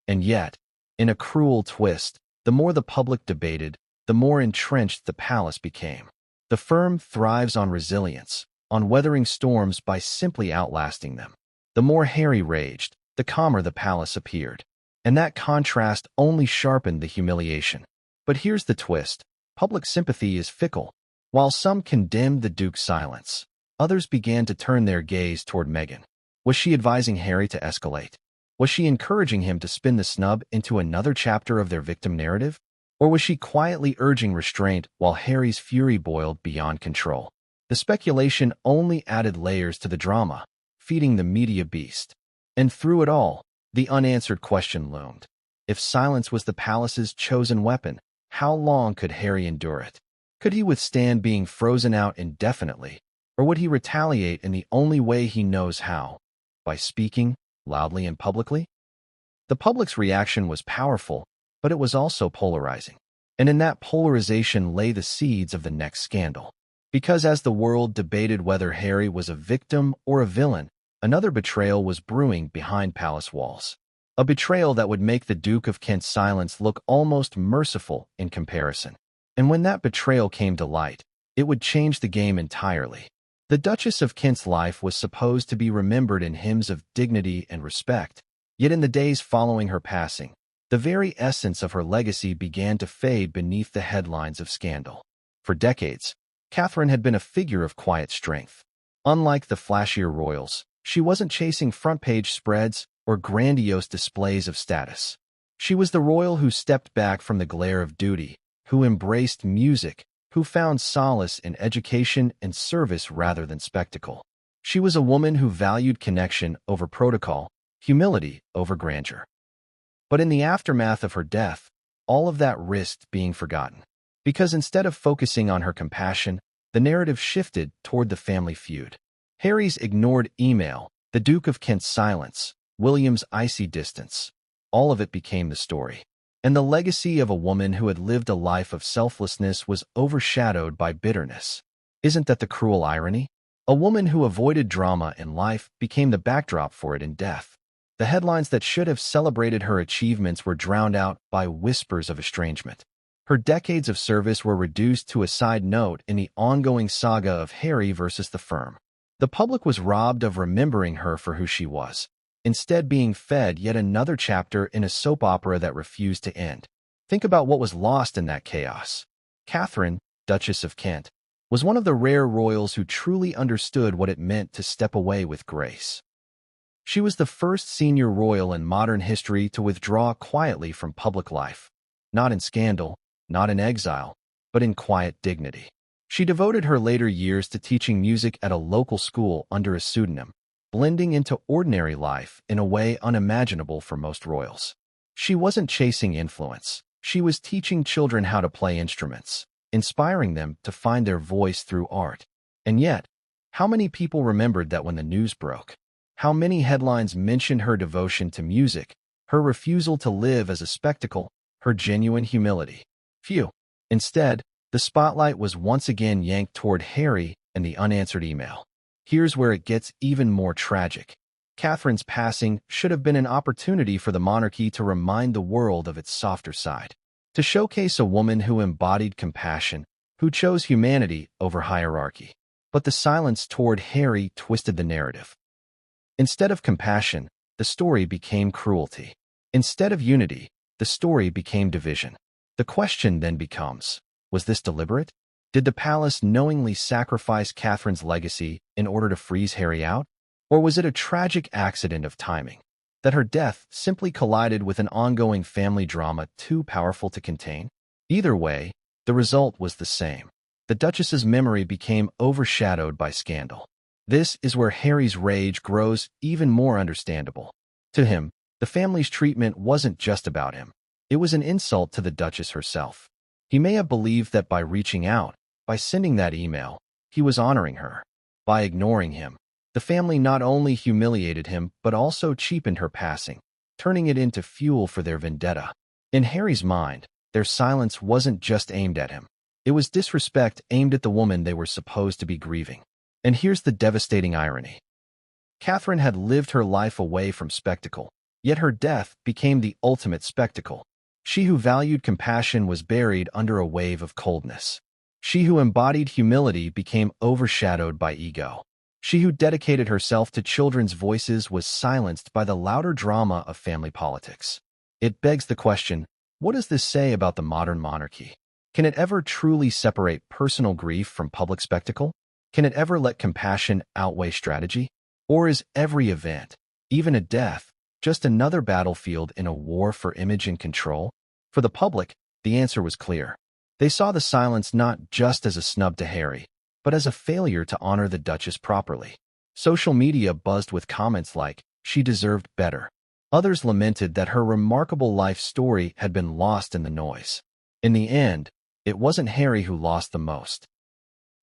And yet, in a cruel twist, the more the public debated, the more entrenched the palace became. The firm thrives on resilience, on weathering storms by simply outlasting them. The more Harry raged, the calmer the palace appeared. And that contrast only sharpened the humiliation. But here's the twist. Public sympathy is fickle. While some condemned the Duke's silence, others began to turn their gaze toward Meghan. Was she advising Harry to escalate? Was she encouraging him to spin the snub into another chapter of their victim narrative? Or was she quietly urging restraint while Harry's fury boiled beyond control? The speculation only added layers to the drama, feeding the media beast. And through it all, the unanswered question loomed. If silence was the palace's chosen weapon, how long could Harry endure it? Could he withstand being frozen out indefinitely, or would he retaliate in the only way he knows how? By speaking, loudly and publicly? The public's reaction was powerful, but it was also polarizing. And in that polarization lay the seeds of the next scandal. Because as the world debated whether Harry was a victim or a villain, another betrayal was brewing behind palace walls. A betrayal that would make the Duke of Kent's silence look almost merciful in comparison. And when that betrayal came to light, it would change the game entirely. The Duchess of Kent's life was supposed to be remembered in hymns of dignity and respect, yet in the days following her passing, the very essence of her legacy began to fade beneath the headlines of scandal. For decades, Catherine had been a figure of quiet strength. Unlike the flashier royals, she wasn't chasing front-page spreads or grandiose displays of status. She was the royal who stepped back from the glare of duty, who embraced music, who found solace in education and service rather than spectacle. She was a woman who valued connection over protocol, humility over grandeur. But in the aftermath of her death, all of that risked being forgotten. Because instead of focusing on her compassion, the narrative shifted toward the family feud. Harry's ignored email, the Duke of Kent's silence, William's icy distance. All of it became the story. And the legacy of a woman who had lived a life of selflessness was overshadowed by bitterness. Isn't that the cruel irony? A woman who avoided drama in life became the backdrop for it in death. The headlines that should have celebrated her achievements were drowned out by whispers of estrangement. Her decades of service were reduced to a side note in the ongoing saga of Harry versus the firm. The public was robbed of remembering her for who she was, instead being fed yet another chapter in a soap opera that refused to end. Think about what was lost in that chaos. Catherine, Duchess of Kent, was one of the rare royals who truly understood what it meant to step away with grace. She was the first senior royal in modern history to withdraw quietly from public life, not in scandal, not in exile, but in quiet dignity. She devoted her later years to teaching music at a local school under a pseudonym, blending into ordinary life in a way unimaginable for most royals. She wasn't chasing influence. She was teaching children how to play instruments, inspiring them to find their voice through art. And yet, how many people remembered that when the news broke? How many headlines mentioned her devotion to music, her refusal to live as a spectacle, her genuine humility? Few. Instead, the spotlight was once again yanked toward Harry and the unanswered email. Here's where it gets even more tragic. Catherine's passing should have been an opportunity for the monarchy to remind the world of its softer side, to showcase a woman who embodied compassion, who chose humanity over hierarchy. But the silence toward Harry twisted the narrative. Instead of compassion, the story became cruelty. Instead of unity, the story became division. The question then becomes, was this deliberate? Did the palace knowingly sacrifice Catherine's legacy in order to freeze Harry out? Or was it a tragic accident of timing, that her death simply collided with an ongoing family drama too powerful to contain? Either way, the result was the same. The Duchess's memory became overshadowed by scandal. This is where Harry's rage grows even more understandable. To him, the family's treatment wasn't just about him. It was an insult to the Duchess herself. He may have believed that by reaching out, by sending that email, he was honoring her. By ignoring him, the family not only humiliated him but also cheapened her passing, turning it into fuel for their vendetta. In Harry's mind, their silence wasn't just aimed at him. It was disrespect aimed at the woman they were supposed to be grieving. And here's the devastating irony. Catherine had lived her life away from spectacle, yet her death became the ultimate spectacle. She who valued compassion was buried under a wave of coldness. She who embodied humility became overshadowed by ego. She who dedicated herself to children's voices was silenced by the louder drama of family politics. It begs the question, what does this say about the modern monarchy? Can it ever truly separate personal grief from public spectacle? Can it ever let compassion outweigh strategy? Or is every event, even a death, just another battlefield in a war for image and control? For the public, the answer was clear. They saw the silence not just as a snub to Harry, but as a failure to honor the Duchess properly. Social media buzzed with comments like, "She deserved better." Others lamented that her remarkable life story had been lost in the noise. In the end, it wasn't Harry who lost the most.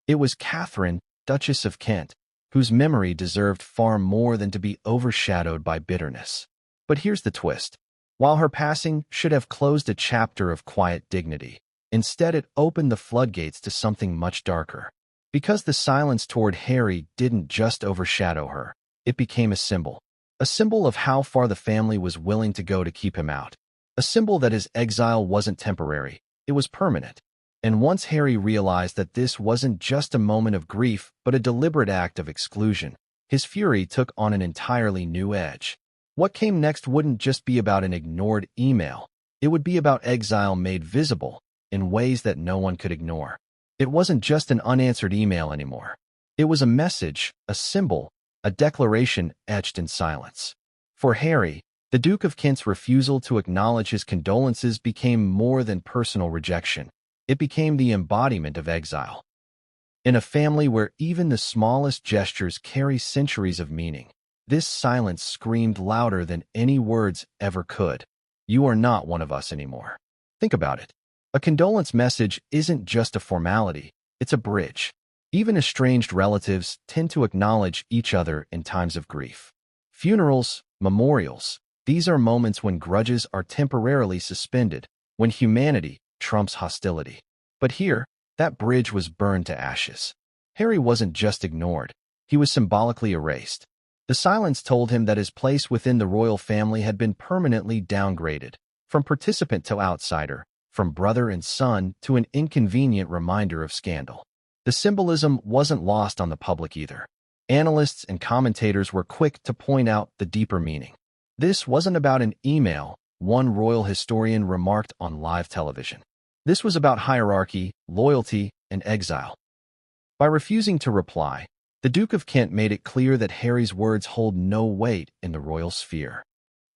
It was Catherine, Duchess of Kent, whose memory deserved far more than to be overshadowed by bitterness. But here's the twist. While her passing should have closed a chapter of quiet dignity, instead it opened the floodgates to something much darker. Because the silence toward Harry didn't just overshadow her, it became a symbol. A symbol of how far the family was willing to go to keep him out. A symbol that his exile wasn't temporary, it was permanent. And once Harry realized that this wasn't just a moment of grief but a deliberate act of exclusion, his fury took on an entirely new edge. What came next wouldn't just be about an ignored email. It would be about exile made visible in ways that no one could ignore. It wasn't just an unanswered email anymore. It was a message, a symbol, a declaration etched in silence. For Harry, the Duke of Kent's refusal to acknowledge his condolences became more than personal rejection. It became the embodiment of exile. In a family where even the smallest gestures carry centuries of meaning, this silence screamed louder than any words ever could. You are not one of us anymore. Think about it. A condolence message isn't just a formality, it's a bridge. Even estranged relatives tend to acknowledge each other in times of grief. Funerals, memorials, these are moments when grudges are temporarily suspended, when humanity trumps hostility. But here, that bridge was burned to ashes. Harry wasn't just ignored, he was symbolically erased. The silence told him that his place within the royal family had been permanently downgraded, from participant to outsider, from brother and son to an inconvenient reminder of scandal. The symbolism wasn't lost on the public either. Analysts and commentators were quick to point out the deeper meaning. This wasn't about an email, one royal historian remarked on live television. This was about hierarchy, loyalty, and exile. By refusing to reply, the Duke of Kent made it clear that Harry's words hold no weight in the royal sphere.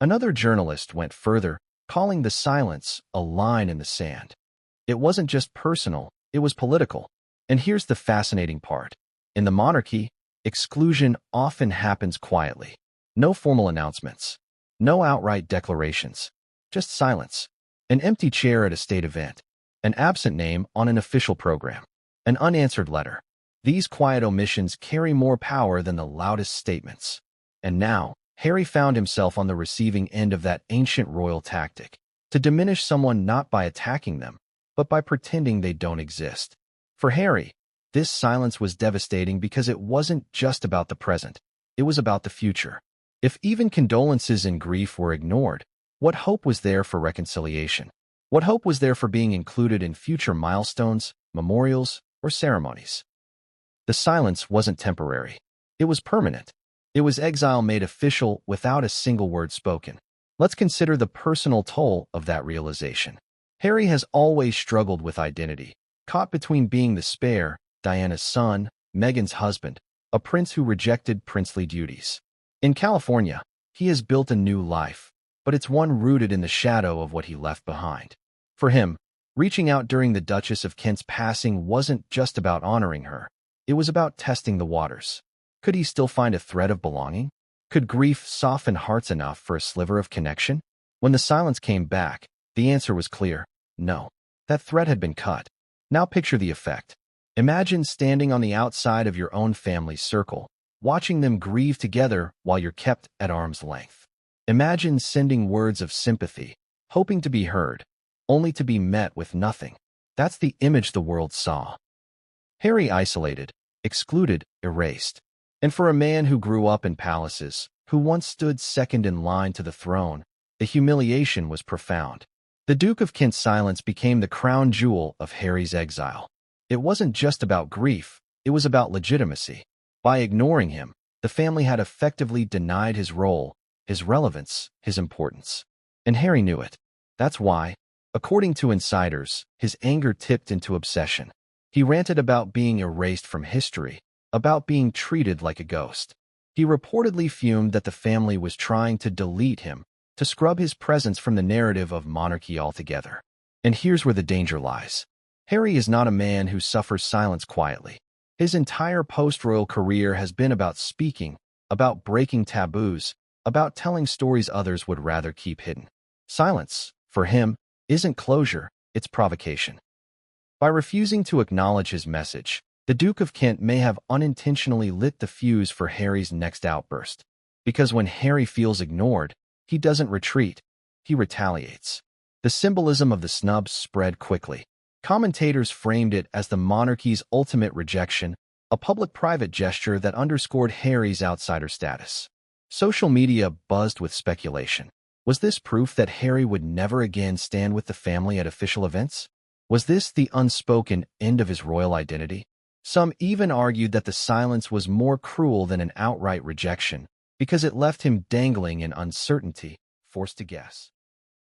Another journalist went further, calling the silence a line in the sand. It wasn't just personal, it was political. And here's the fascinating part. In the monarchy, exclusion often happens quietly. No formal announcements. No outright declarations. Just silence. An empty chair at a state event. An absent name on an official program. An unanswered letter. These quiet omissions carry more power than the loudest statements. And now, Harry found himself on the receiving end of that ancient royal tactic, to diminish someone not by attacking them, but by pretending they don't exist. For Harry, this silence was devastating because it wasn't just about the present, it was about the future. If even condolences and grief were ignored, what hope was there for reconciliation? What hope was there for being included in future milestones, memorials, or ceremonies? The silence wasn't temporary. It was permanent. It was exile made official without a single word spoken. Let's consider the personal toll of that realization. Harry has always struggled with identity, caught between being the spare, Diana's son, Meghan's husband, a prince who rejected princely duties. In California, he has built a new life, but it's one rooted in the shadow of what he left behind. For him, reaching out during the Duchess of Kent's passing wasn't just about honoring her. It was about testing the waters. Could he still find a thread of belonging? Could grief soften hearts enough for a sliver of connection? When the silence came back, the answer was clear. No. That thread had been cut. Now picture the effect. Imagine standing on the outside of your own family's circle, watching them grieve together while you're kept at arm's length. Imagine sending words of sympathy, hoping to be heard, only to be met with nothing. That's the image the world saw. Harry isolated, excluded, erased. And for a man who grew up in palaces, who once stood second in line to the throne, the humiliation was profound. The Duke of Kent's silence became the crown jewel of Harry's exile. It wasn't just about grief, it was about legitimacy. By ignoring him, the family had effectively denied his role, his relevance, his importance. And Harry knew it. That's why, according to insiders, his anger tipped into obsession. He ranted about being erased from history, about being treated like a ghost. He reportedly fumed that the family was trying to delete him, to scrub his presence from the narrative of monarchy altogether. And here's where the danger lies. Harry is not a man who suffers silence quietly. His entire post-royal career has been about speaking, about breaking taboos, about telling stories others would rather keep hidden. Silence, for him, isn't closure, it's provocation. By refusing to acknowledge his message, the Duke of Kent may have unintentionally lit the fuse for Harry's next outburst. Because when Harry feels ignored, he doesn't retreat, he retaliates. The symbolism of the SNUBS spread quickly. Commentators framed it as the monarchy's ultimate rejection, a public-private gesture that underscored Harry's outsider status. Social media buzzed with speculation. Was this proof that Harry would never again stand with the family at official events? Was this the unspoken end of his royal identity? Some even argued that the silence was more cruel than an outright rejection, because it left him dangling in uncertainty, forced to guess.